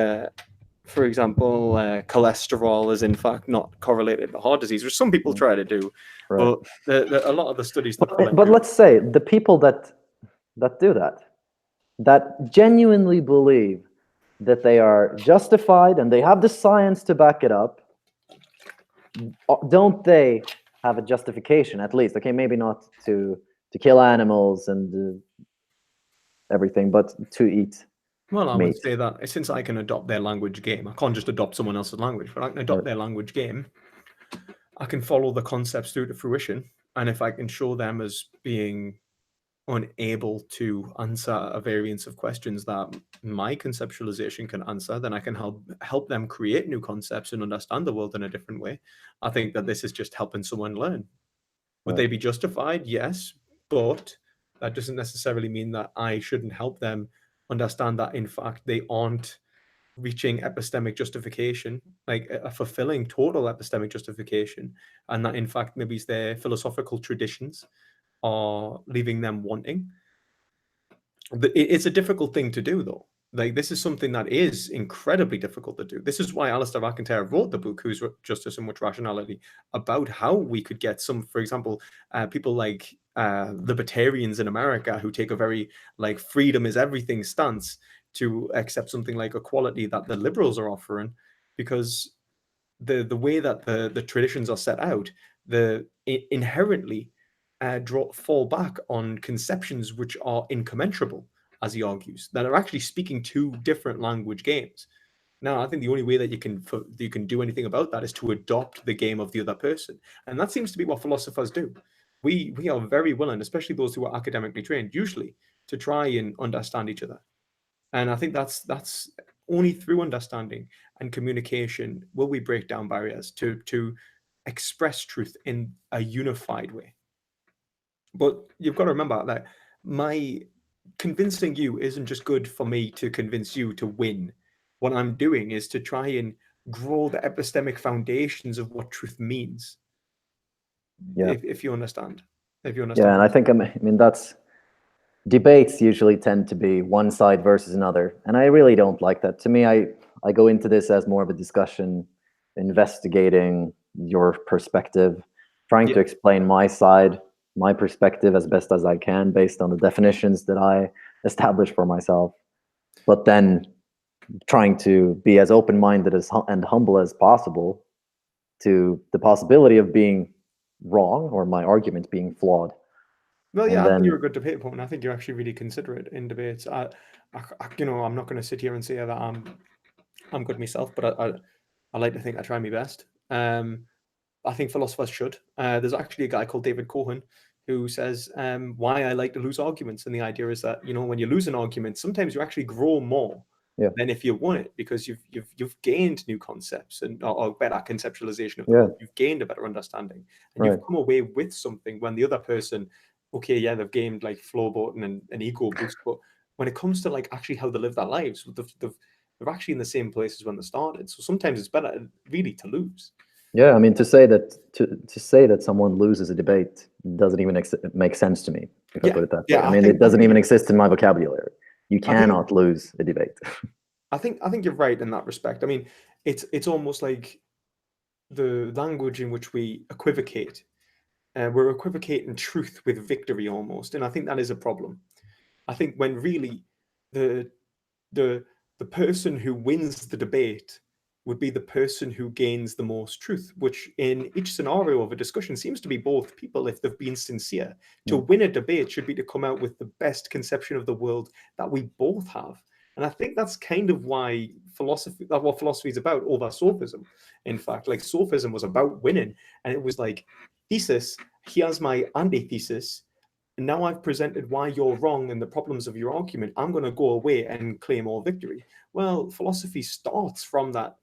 for example, cholesterol is in fact not correlated to heart disease, which some people try to do. Right. But a lot of the studies that but let's say the people that do that genuinely believe that they are justified and they have the science to back it up, don't they have a justification, at least? Okay, maybe not to kill animals and everything, but to eat. Well, I would say that since I can adopt their language game, I can't just adopt someone else's language, but I can adopt their language game. I can follow the concepts through to fruition, and if I can show them as being unable to answer a variance of questions that my conceptualization can answer, then I can help them create new concepts and understand the world in a different way. I think that this is just helping someone learn. Would they be justified? Yes, but that doesn't necessarily mean that I shouldn't help them understand that in fact they aren't reaching epistemic justification, like a fulfilling total epistemic justification, and that in fact maybe their philosophical traditions are leaving them wanting. It's a difficult thing to do, though. Like, this is something that is incredibly difficult to do. This is why Alistair McIntyre wrote the book, Whose Justice and Which Rationality, about how we could get some, for example, people like libertarians in America who take a very, like, freedom is everything stance to accept something like equality that the liberals are offering, because the way that the traditions are set out, inherently fall back on conceptions which are incommensurable, as he argues, that are actually speaking two different language games. Now, I think the only way that you can do anything about that is to adopt the game of the other person, and that seems to be what philosophers do. We are very willing, especially those who are academically trained, usually, to try and understand each other. And I think that's only through understanding and communication will we break down barriers to express truth in a unified way. But you've got to remember that my convincing you isn't just good for me to convince you to win. What I'm doing is to try and grow the epistemic foundations of what truth means. Yeah. If you understand. Yeah, and I think, I mean, that's, debates usually tend to be one side versus another, and I really don't like that. To me, I go into this as more of a discussion, investigating your perspective, trying to explain my side, my perspective as best as I can based on the definitions that I establish for myself, but then trying to be as open-minded and humble as possible to the possibility of being wrong or my argument being flawed. Well, yeah, I think you're a good debater, and I think you're actually really considerate in debates. I'm not going to sit here and say that I'm good myself, but I like to think I try my best. I think philosophers should. There's actually a guy called David Cohen who says why I like to lose arguments, and the idea is that when you lose an argument, sometimes you actually grow more than if you won it, because you've gained new concepts or better conceptualization of the world. You've gained a better understanding, and you've come away with something when the other person, okay, yeah, they've gained like flowboating and an ego boost, but when it comes to like actually how they live their lives, they're actually in the same places when they started. So sometimes it's better really to lose. Yeah, I mean, to say that someone loses a debate doesn't even make sense to me, if I put it that way. I mean, it doesn't even exist in my vocabulary. You cannot lose a debate. I think you're right in that respect. I mean, it's almost like the language in which we equivocate. We're equivocating truth with victory almost, and I think that is a problem. I think when really the person who wins the debate would be the person who gains the most truth, which in each scenario of a discussion seems to be both people if they've been sincere. To win a debate should be to come out with the best conception of the world that we both have. And I think that's kind of why what philosophy is about over sophism. In fact, like sophism was about winning, and it was like, thesis, here's my antithesis, and now I've presented why you're wrong and the problems of your argument. I'm going to go away and claim all victory. Well, philosophy starts from that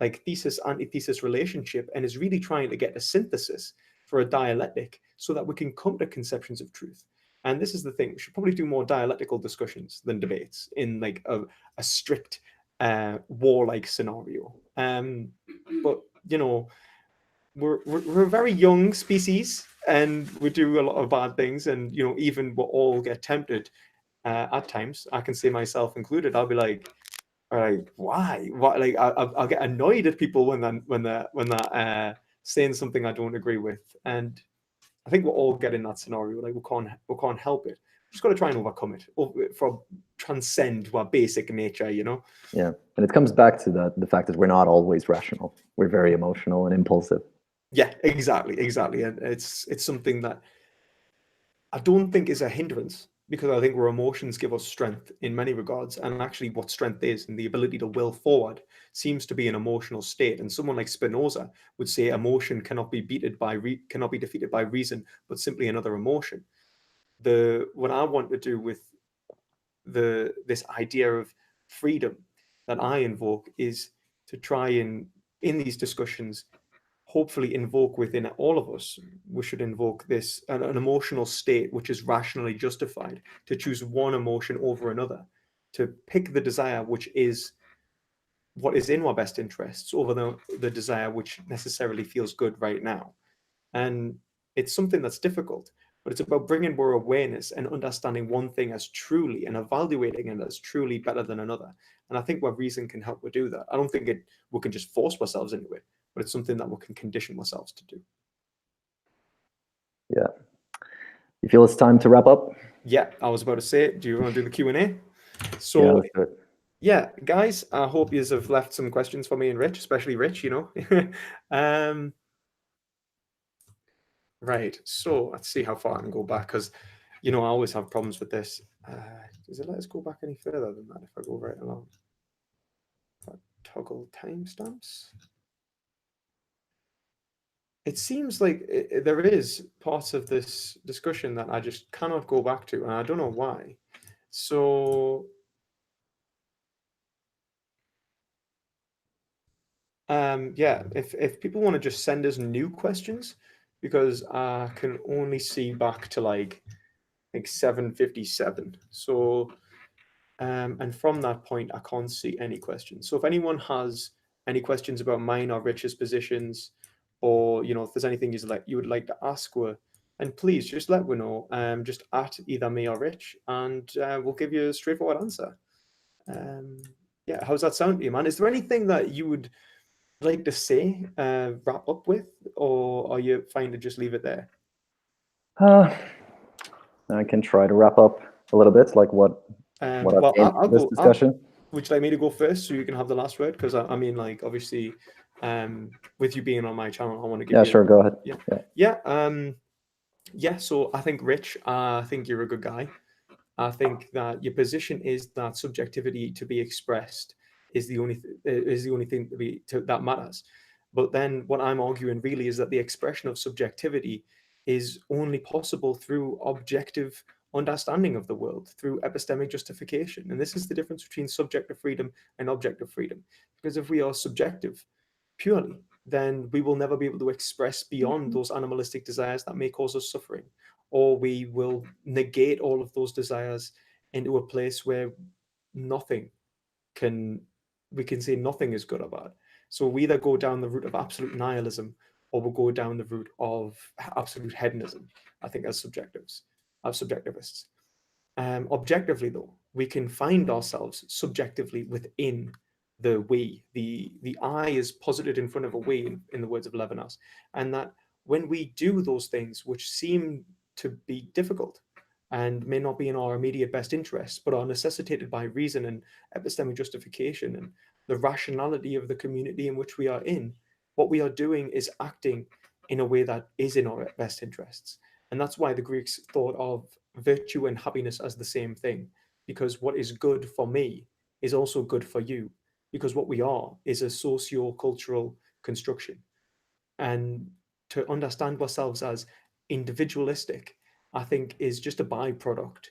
like thesis antithesis relationship and is really trying to get a synthesis for a dialectic so that we can come to conceptions of truth. And this is the thing, we should probably do more dialectical discussions than debates in like a strict warlike scenario. But we're a very young species, and we do a lot of bad things, and even we all get tempted at times. I can say myself included. I'll be like, all right, why? What? Like, I'll get annoyed at people when they're saying something I don't agree with, and I think we'll all get in that scenario. Like, we can't help it. We've just got to try and overcome it, for transcend our basic nature. Yeah, and it comes back to the fact that we're not always rational. We're very emotional and impulsive. Yeah, exactly, and it's something that I don't think is a hindrance, because I think our emotions give us strength in many regards, and actually what strength is and the ability to will forward seems to be an emotional state. And someone like Spinoza would say emotion cannot be defeated by reason, but simply another emotion. What I want to do with this idea of freedom that I invoke is to try and, in these discussions, hopefully invoke within all of us, we should invoke an emotional state which is rationally justified, to choose one emotion over another, to pick the desire which is what is in our best interests over the desire which necessarily feels good right now. And it's something that's difficult, but it's about bringing more awareness and understanding one thing as truly and evaluating it as truly better than another. And I think where reason can help us do that. I don't think we can just force ourselves into it, but it's something that we can condition ourselves to do. Yeah. You feel it's time to wrap up? Yeah, I was about to say, do you want to do the Q&A? So, yeah, let's do it. Yeah, guys, I hope you have left some questions for me and Rich, especially Rich, Right, so let's see how far I can go back, because, I always have problems with this. Does it let us go back any further than that if I go right along? If I toggle timestamps? It seems like there is parts of this discussion that I just cannot go back to, and I don't know why. So, yeah, if people want to just send us new questions, because I can only see back to like 7:57. So, and from that point, I can't see any questions. So if anyone has any questions about mine or Rich's positions, or if there's anything you would like to ask her, and please just let me know. Just at either me or Rich, and we'll give you a straightforward answer. Yeah, how's that sound to you, man? Is there anything that you would like to say, wrap up with, or are you fine to just leave it there? I can try to wrap up a little bit, like what well, I'll this go. discussion. Would you like me to go first so you can have the last word? Because I mean, like, obviously, with you being on my channel, I want to give you. Yeah, sure, go ahead. Yeah. So I think, Rich, I think you're a good guy. I think that your position is that subjectivity to be expressed is the only thing that matters. But then what I'm arguing really is that the expression of subjectivity is only possible through objective understanding of the world, through epistemic justification. And this is the difference between subjective freedom and objective freedom. Because if we are subjective purely, then we will never be able to express beyond those animalistic desires that may cause us suffering, or we will negate all of those desires into a place where we can say nothing is good or bad. So we either go down the route of absolute nihilism, or we'll go down the route of absolute hedonism, I think, as subjectivists. Objectively, though, we can find ourselves subjectively within the we. The I is posited in front of a we, in the words of Levinas, and that when we do those things which seem to be difficult and may not be in our immediate best interests, but are necessitated by reason and epistemic justification and the rationality of the community in which we are in, what we are doing is acting in a way that is in our best interests. And that's why the Greeks thought of virtue and happiness as the same thing, because what is good for me is also good for you, because what we are is a socio-cultural construction. And to understand ourselves as individualistic, I think, is just a byproduct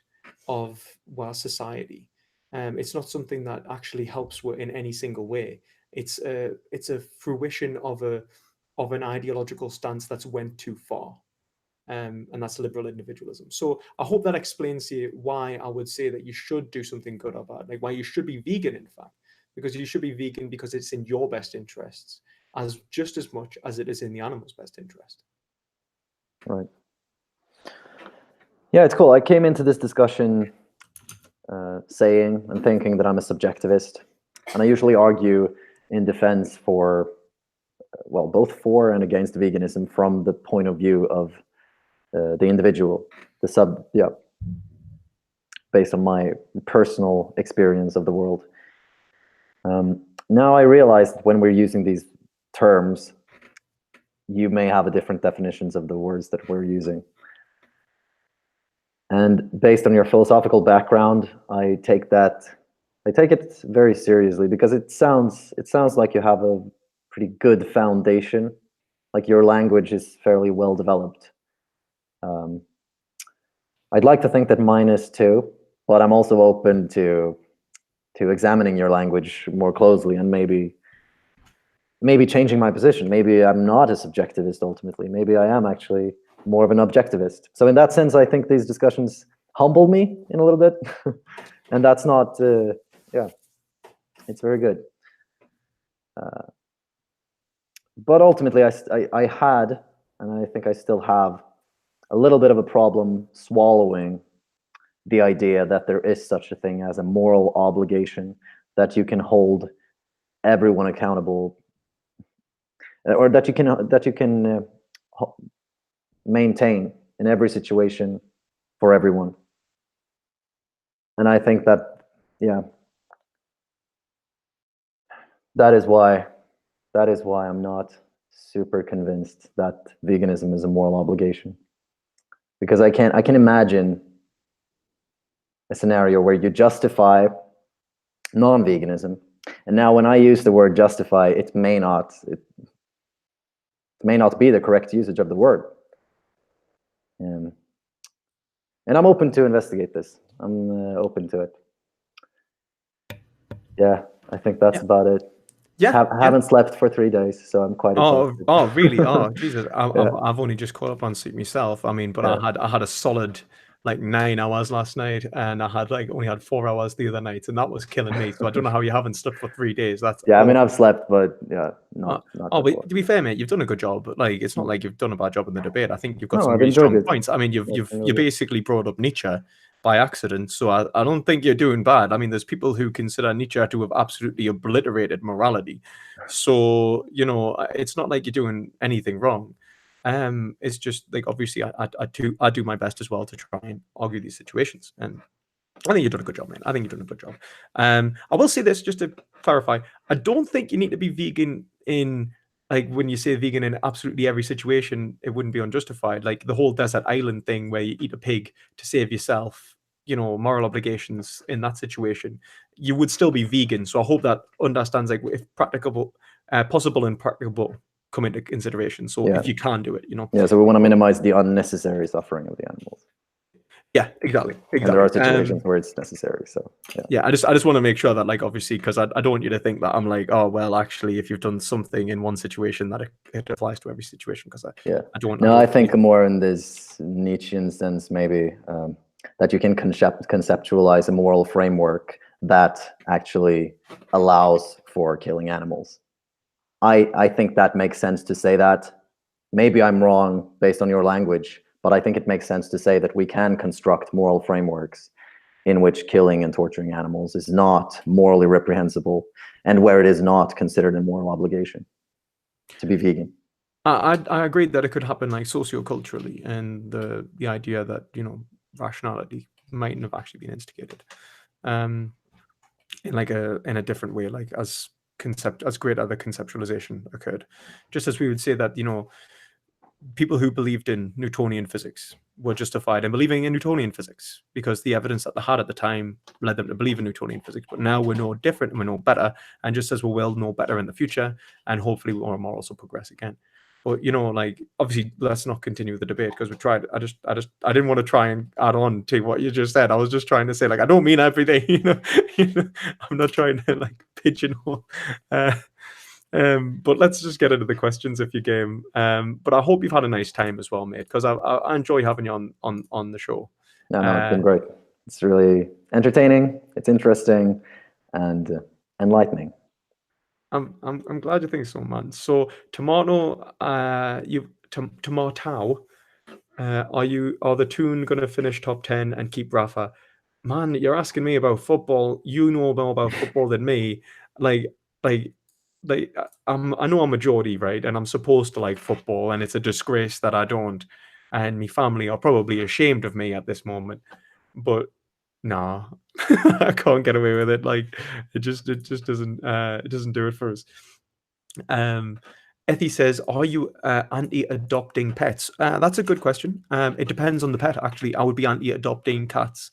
of our society. It's not something that actually helps in any single way. It's a fruition of an ideological stance that's went too far. And that's liberal individualism. So I hope that explains to you why I would say that you should do something good or bad, like why you should be vegan, in fact, because you should be vegan because it's in your best interests, as just as much as it is in the animal's best interest. Right. Yeah, it's cool. I came into this discussion saying and thinking that I'm a subjectivist, and I usually argue in defense for, well, both for and against veganism from the point of view of the individual, based on my personal experience of the world. Now I realize that when we're using these terms, you may have a different definitions of the words that we're using. And based on your philosophical background, I take it very seriously, because it sounds like you have a pretty good foundation, like your language is fairly well developed. I'd like to think that mine is too, but I'm also open to examining your language more closely and maybe changing my position. Maybe I'm not a subjectivist ultimately. Maybe I am actually more of an objectivist. So in that sense, I think these discussions humble me in a little bit, and that's not, it's very good. But ultimately, I had, and I think I still have, a little bit of a problem swallowing the idea that there is such a thing as a moral obligation, that you can hold everyone accountable, or that you can maintain in every situation for everyone. And I think that, yeah, that is why I'm not super convinced that veganism is a moral obligation, because I can imagine a scenario where you justify non-veganism, and now when I use the word justify, it may not be the correct usage of the word. And I'm open to investigate this. I'm open to it. Yeah, I think that's about it. Yeah, haven't slept for 3 days, so I'm quite exhausted. Oh, really? Oh, Jesus! I've only just caught up on sleep myself. I mean, but I had a solid like 9 hours last night, and I had only had 4 hours the other night, and that was killing me. So I don't know how you haven't slept for 3 days. That's I mean, I've slept, but not but to be fair, mate, you've done a good job. Like, it's not like you've done a bad job in the debate. I think you've got some really strong points. I mean, you basically brought up Nietzsche by accident, so I don't think you're doing bad. I mean, there's people who consider Nietzsche to have absolutely obliterated morality. So, it's not like you're doing anything wrong. It's just like, obviously, I do my best as well to try and argue these situations, and I think you've done a good job, man. I think you've done a good job. I will say this just to clarify. I don't think you need to be vegan in, like, when you say vegan in absolutely every situation, it wouldn't be unjustified. Like the whole desert island thing where you eat a pig to save yourself, moral obligations in that situation, you would still be vegan. So I hope that understands, like, if practicable, possible and practicable come into consideration. So if you can do it, Yeah, so we want to minimize the unnecessary suffering of the animals. Yeah, exactly. And there are situations where it's necessary. So yeah, I just want to make sure that, like, obviously, because I don't want you to think that I'm like, oh well, actually, if you've done something in one situation, that it applies to every situation. Because I don't. No, I think more in this Nietzschean sense, maybe that you can conceptualize a moral framework that actually allows for killing animals. I think that makes sense to say that. Maybe I'm wrong based on your language, but I think it makes sense to say that we can construct moral frameworks in which killing and torturing animals is not morally reprehensible, and where it is not considered a moral obligation to be vegan. I agree that it could happen, like, socioculturally, and the idea that rationality mightn't have actually been instigated in a different way, like as great other conceptualization occurred, just as we would say that people who believed in Newtonian physics were justified in believing in Newtonian physics because the evidence that they had at the time led them to believe in Newtonian physics. But now we're no different and we're no better. And just as we will know better in the future, and hopefully our morals will progress again. But like, obviously, let's not continue the debate because we tried. I didn't want to try and add on to what you just said. I was just trying to say, like, I don't mean everything. I'm not trying to, like, pigeonhole. But let's just get into the questions if you game. But I hope you've had a nice time as well, mate, because I enjoy having you on the show. No, it's been great. It's really entertaining. It's interesting and enlightening. I'm glad you think so, man. So tomato, tomato. Are the Toon gonna finish top 10 and keep Rafa? Man, you're asking me about football. You know more about football than me. Like, I know I'm a Geordie, right? And I'm supposed to like football, and it's a disgrace that I don't. And my family are probably ashamed of me at this moment. But nah, I can't get away with it. Like, it just doesn't do it for us. Ethy says, are you anti-adopting pets? That's a good question. It depends on the pet, actually. I would be anti-adopting cats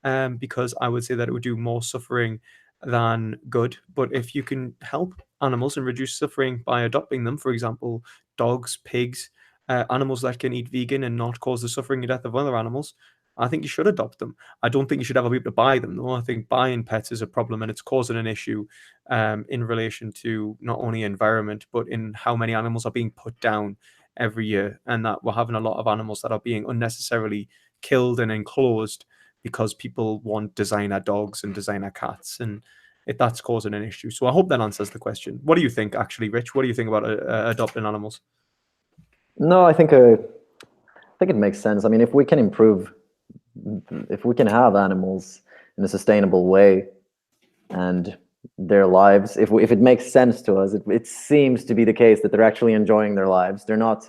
because I would say that it would do more suffering than good. But if you can help animals and reduce suffering by adopting them, for example, dogs, pigs, animals that can eat vegan and not cause the suffering and death of other animals, I think you should adopt them. I don't think you should ever be able to buy them, though. I think buying pets is a problem, and it's causing an issue in relation to not only environment, but in how many animals are being put down every year, and that we're having a lot of animals that are being unnecessarily killed and enclosed because people want designer dogs and designer cats, and if that's causing an issue. So I hope that answers the question. What do you think, actually, Rich? What do you think about adopting animals? No, I think it makes sense. I mean, if we can have animals in a sustainable way, and their lives, if it makes sense to us, it seems to be the case that they're actually enjoying their lives. They're not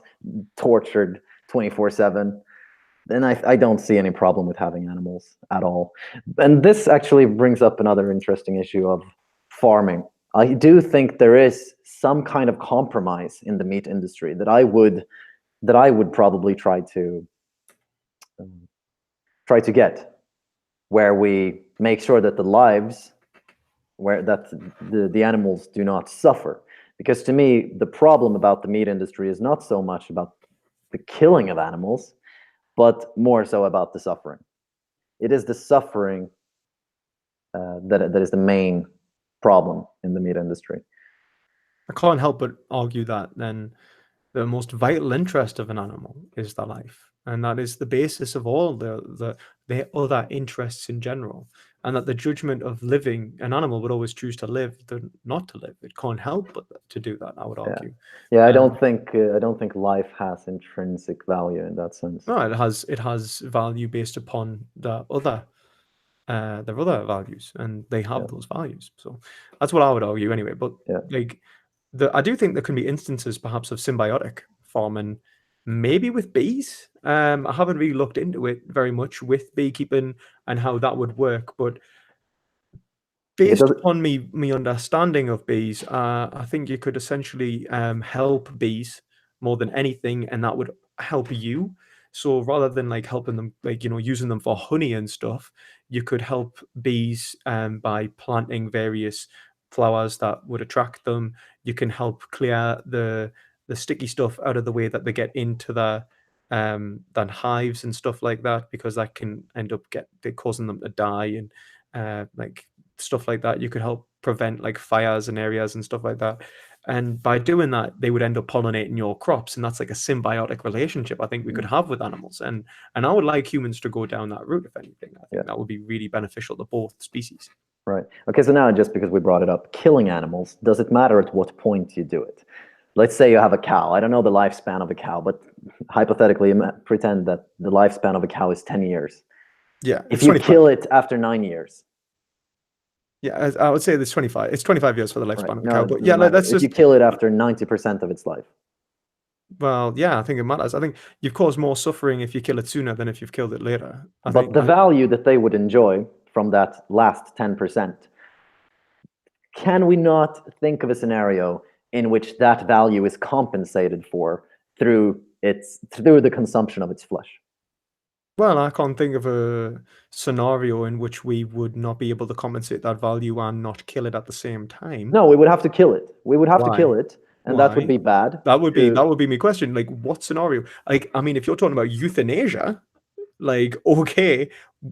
tortured 24/7. Then I don't see any problem with having animals at all. And this actually brings up another interesting issue of farming. I do think there is some kind of compromise in the meat industry that I would probably try to get, where we make sure that the animals do not suffer. Because to me, the problem about the meat industry is not so much about the killing of animals, but more so about the suffering. It is the suffering that is the main problem in the meat industry. I can't help but argue that then the most vital interest of an animal is their life, and that is the basis of all the other interests in general. And that the judgment of living, an animal would always choose to live than not to live. It can't help but to do that, I would argue. Yeah, I don't think life has intrinsic value in that sense. No, it has value based upon their other values, and they have those values. So that's what I would argue anyway. But like, I do think there can be instances perhaps of symbiotic farming, maybe with bees. I haven't really looked into it very much with beekeeping and how that would work, but based upon me understanding of bees, I think you could essentially help bees more than anything, and that would help you. So rather than like helping them, like, using them for honey and stuff, you could help bees by planting various flowers that would attract them. You can help clear the sticky stuff out of the way that they get into the hives and stuff like that, because that can end up causing them to die, and like stuff like that. You could help prevent like fires in areas and stuff like that. And by doing that, they would end up pollinating your crops, and that's like a symbiotic relationship I think we could have with animals. And I would like humans to go down that route, if anything. I think that would be really beneficial to both species. Right. Okay, so now, just because we brought it up, killing animals, does it matter at what point you do it? Let's say you have a cow. I don't know the lifespan of a cow, but hypothetically, pretend that the lifespan of a cow is 10 years. Yeah. If you kill it after 9 years. Yeah, I would say there's 25. It's 25 years for the lifespan of a cow. But yeah, that's if you kill it after 90% of its life. Well, yeah, I think it matters. I think you've caused more suffering if you kill it sooner than if you've killed it later. But the value that they would enjoy from that last 10%, can we not think of a scenario in which that value is compensated for through the consumption of its flesh? Well, I can't think of a scenario in which we would not be able to compensate that value and not kill it at the same time. No, we would have to kill it. We would have to kill it, and that would be bad. That would be my question. Like, what scenario? Like, I mean, if you're talking about euthanasia, like, okay,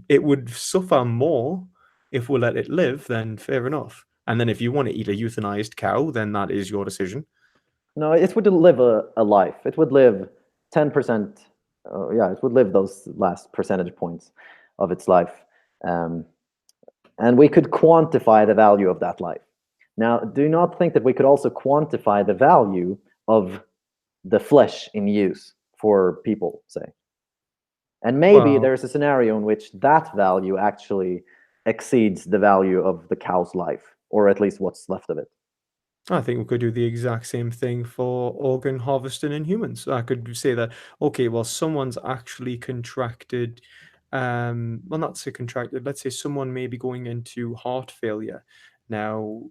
it would suffer more if we let it live, then fair enough. And then if you want to eat a euthanized cow, then that is your decision. No, it would live a life. It would live 10%. It would live those last percentage points of its life. And we could quantify the value of that life. Now, do you not think that we could also quantify the value of the flesh in use for people, say? And maybe there's a scenario in which that value actually exceeds the value of the cow's life, or at least what's left of it. I think we could do the exact same thing for organ harvesting in humans. I could say that, okay, well, someone's actually contracted, well, not say contracted, let's say someone may be going into heart failure. Now,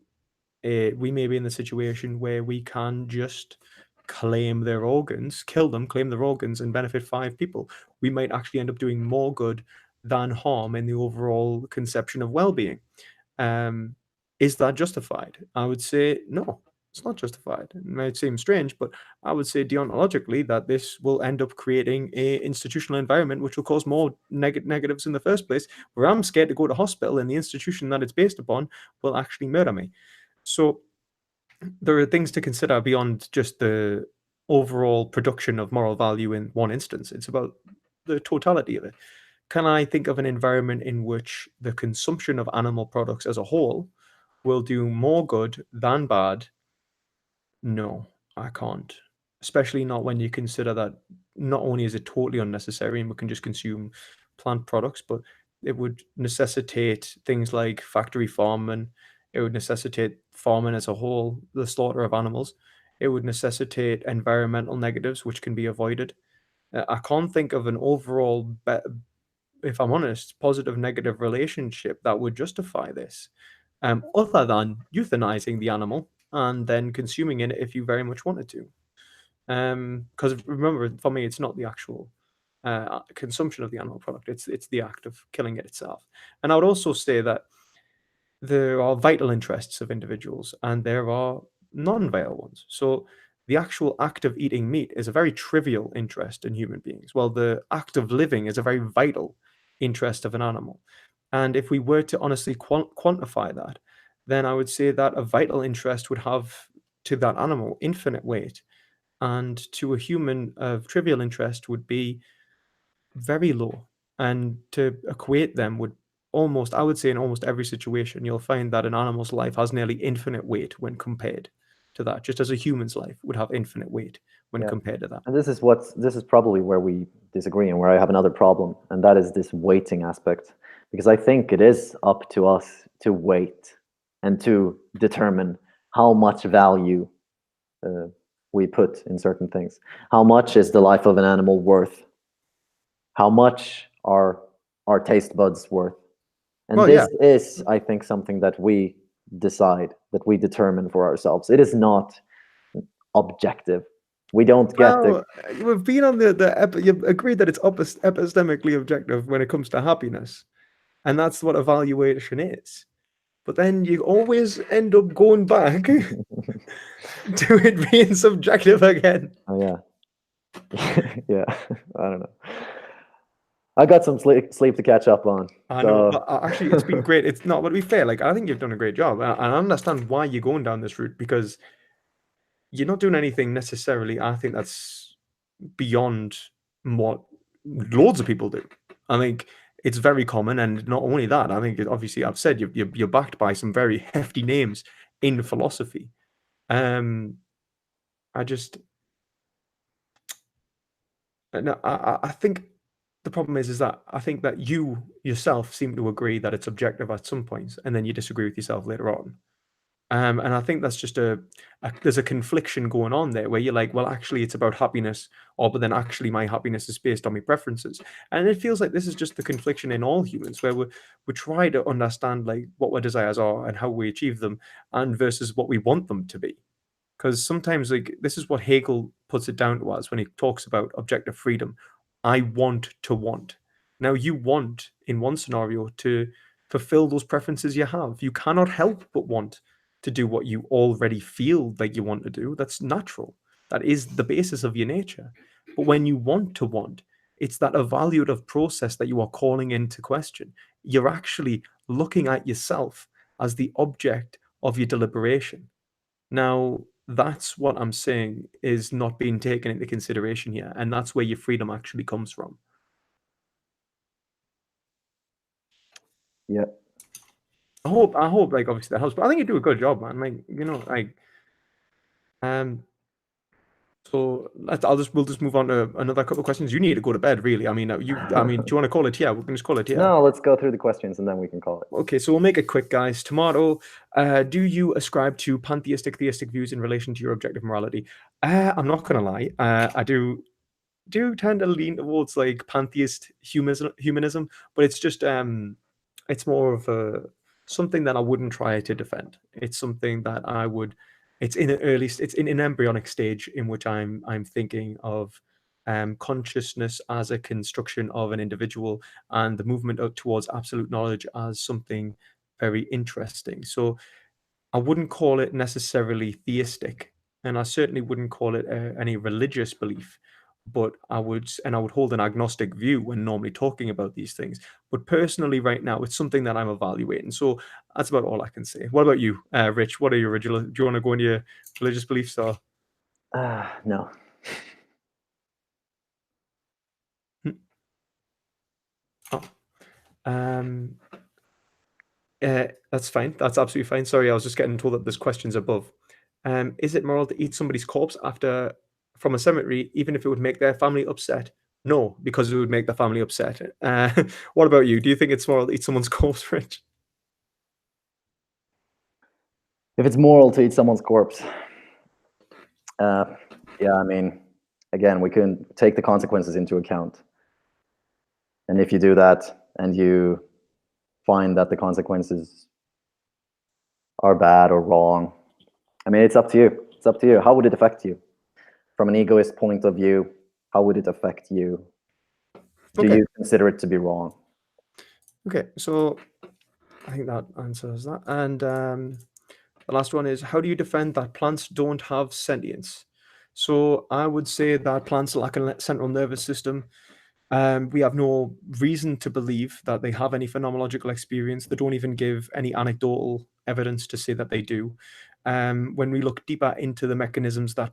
we may be in the situation where we can just claim their organs, kill them, claim their organs, and benefit 5 people. We might actually end up doing more good than harm in the overall conception of well-being. Is that justified? I would say no, it's not justified. It might seem strange, but I would say deontologically that this will end up creating a institutional environment which will cause more negatives in the first place, where I'm scared to go to hospital and the institution that it's based upon will actually murder me. So there are things to consider beyond just the overall production of moral value in one instance. It's about the totality of it. Can I think of an environment in which the consumption of animal products as a whole will do more good than bad, no, I can't. Especially not when you consider that not only is it totally unnecessary and we can just consume plant products, but it would necessitate things like factory farming. It would necessitate farming as a whole, the slaughter of animals. It would necessitate environmental negatives, which can be avoided. I can't think of an overall, if I'm honest, positive negative relationship that would justify this, other than euthanizing the animal and then consuming it if you very much wanted to. Because remember, for me, it's not the actual consumption of the animal product; it's the act of killing it itself. And I would also say that there are vital interests of individuals and there are non-vital ones. So the actual act of eating meat is a very trivial interest in human beings, while the act of living is a very vital interest of an animal. And if we were to honestly quantify that, then I would say that a vital interest would have to that animal infinite weight, and to a human of trivial interest would be very low. And to equate them would almost, I would say, in almost every situation, you'll find that an animal's life has nearly infinite weight when compared to that, just as a human's life would have infinite weight when Yeah. compared to that. And this is probably where we disagree and where I have another problem, and that is this weighting aspect. Because I think it is up to us to weight and to determine how much value we put in certain things. How much is the life of an animal worth? How much are our taste buds worth? And Well, yeah. this is, I think, something that we decide, that we determine for ourselves. It is not objective. We don't get the. Well, we've been on you agreed that it's epistemically objective when it comes to happiness, and that's what evaluation is. But then you always end up going back to it being subjective again. Oh yeah, yeah. I don't know. I got some sleep to catch up on. I know, So but actually, it's been great. It's not, but to be fair, like I think you've done a great job, and I understand why you're going down this route because you're not doing anything necessarily. I think that's beyond what loads of people do. I think it's very common, and not only that, I think obviously I've said you're backed by some very hefty names in philosophy. Um, I just no, I think the problem is that I think that you yourself seem to agree that it's objective at some points, and then you disagree with yourself later on. And I think that's just there's a confliction going on there where you're like, well, actually, it's about happiness, or but then actually, my happiness is based on my preferences, and it feels like this is just the confliction in all humans where we try to understand like what our desires are and how we achieve them, and versus what we want them to be. Because sometimes, like, this is what Hegel puts it down to us when he talks about objective freedom. I want to want. Now, you want in one scenario to fulfill those preferences you have. You cannot help but want to do what you already feel like you want to do. That's natural. That is the basis of your nature. But when you want to want, it's that evaluative process that you are calling into question. You're actually looking at yourself as the object of your deliberation. Now, that's what I'm saying is not being taken into consideration here, and that's where your freedom actually comes from. yeah. I hope, like obviously that helps, but I think you do a good job, man. Like, like, um, so we'll just move on to another couple of questions. You need to go to bed, really. I mean, do you want to call it here? We can just call it here. No, let's go through the questions and then we can call it. Okay, so we'll make it quick, guys. Tomato, do you ascribe to pantheistic, theistic views in relation to your objective morality? I'm not gonna lie. I do tend to lean towards like pantheist humanism, but it's just it's more of a something that I wouldn't try to defend. It's something that I would. It's in an embryonic stage in which I'm thinking of consciousness as a construction of an individual and the movement towards absolute knowledge as something very interesting. So I wouldn't call it necessarily theistic, and I certainly wouldn't call it any religious belief. But I would hold an agnostic view when normally talking about these things. But personally, right now, it's something that I'm evaluating. So that's about all I can say. What about you, Rich? What are your original? Do you want to go into your religious beliefs or? No. Hmm. Oh. Um, That's fine. That's absolutely fine. Sorry, I was just getting told that there's questions above. Is it moral to eat somebody's corpse after from a cemetery, even if it would make their family upset? No, because it would make the family upset. What about you? Do you think it's moral to eat someone's corpse, Rich? If it's moral to eat someone's corpse, yeah, I mean, again, we can take the consequences into account. And if you do that and you find that the consequences are bad or wrong, I mean, it's up to you. It's up to you. How would it affect you? From an egoist point of view, how would it affect you? Do you consider it to be wrong? Okay, so I think that answers that. And the last one is, how do you defend that plants don't have sentience? So I would say that plants lack a central nervous system. We have no reason to believe that they have any phenomenological experience. They don't even give any anecdotal evidence to say that they do. When we look deeper into the mechanisms that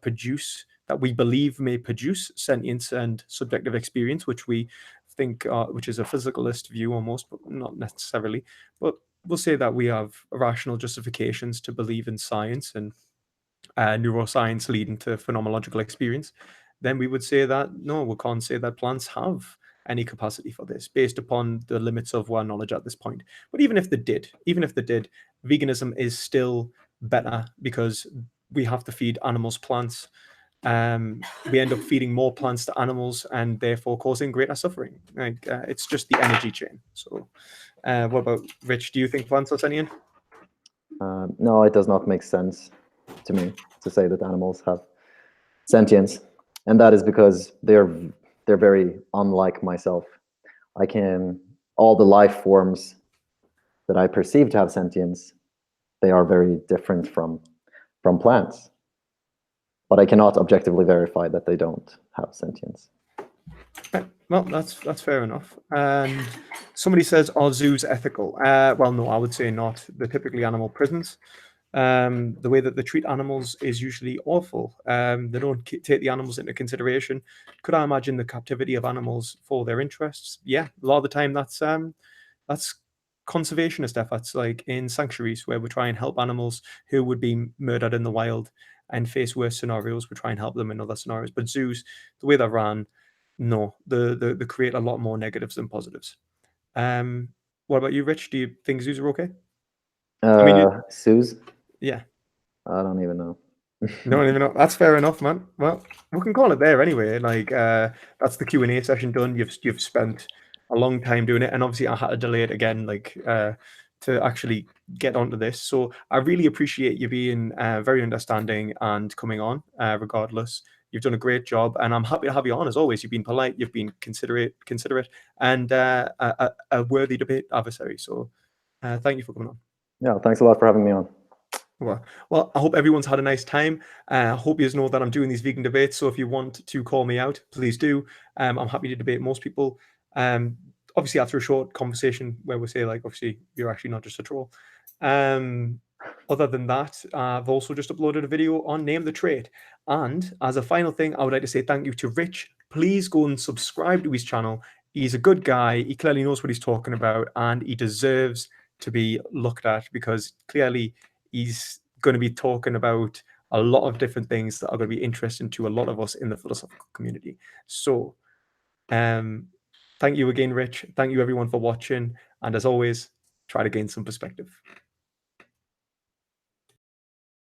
we believe may produce sentience and subjective experience, which we think which is a physicalist view almost, but not necessarily. But we'll say that we have rational justifications to believe in science and neuroscience leading to phenomenological experience, then we would say that no, we can't say that plants have any capacity for this based upon the limits of our knowledge at this point. But even if they did, veganism is still better because we have to feed animals plants. We end up feeding more plants to animals and therefore causing greater suffering. Like it's just the energy chain. So, what about Rich? Do you think plants are sentient? No, it does not make sense to me to say that animals have sentience, and that is because they're very unlike myself. All the life forms that I perceive to have sentience, they are very different from plants, but I cannot objectively verify that they don't have sentience. Well, that's fair enough. And somebody says, are zoos ethical? Well, no, I would say not. They're typically animal prisons. The way that they treat animals is usually awful. They don't take the animals into consideration. Could I imagine the captivity of animals for their interests? Yeah, a lot of the time that's conservationist efforts, like in sanctuaries where we try and help animals who would be murdered in the wild and face worse scenarios. We try and help them in other scenarios. But zoos, the way they're ran, no, they create a lot more negatives than positives. What about you, Rich? Do you think zoos are okay? I mean, zoos? Yeah. I don't even know. Don't even know. That's fair enough, man. Well, we can call it there anyway. Like that's the Q&A session done. You've spent a long time doing it, and obviously I had to delay it again, like to actually get onto this. So I really appreciate you being very understanding and coming on, regardless. You've done a great job, and I'm happy to have you on as always. You've been polite, you've been considerate, and a worthy debate adversary. So thank you for coming on. Yeah, thanks a lot for having me on. Well, I hope everyone's had a nice time. I hope you know that I'm doing these vegan debates. So if you want to call me out, please do. I'm happy to debate most people. Obviously, after a short conversation where we say, like, obviously, you're actually not just a troll. Other than that, I've also just uploaded a video on Name the Trait. And as a final thing, I would like to say thank you to Rich. Please go and subscribe to his channel. He's a good guy. He clearly knows what he's talking about, and he deserves to be looked at because clearly he's going to be talking about a lot of different things that are going to be interesting to a lot of us in the philosophical community. So, thank you again, Rich. Thank you, everyone, for watching. And as always, try to gain some perspective.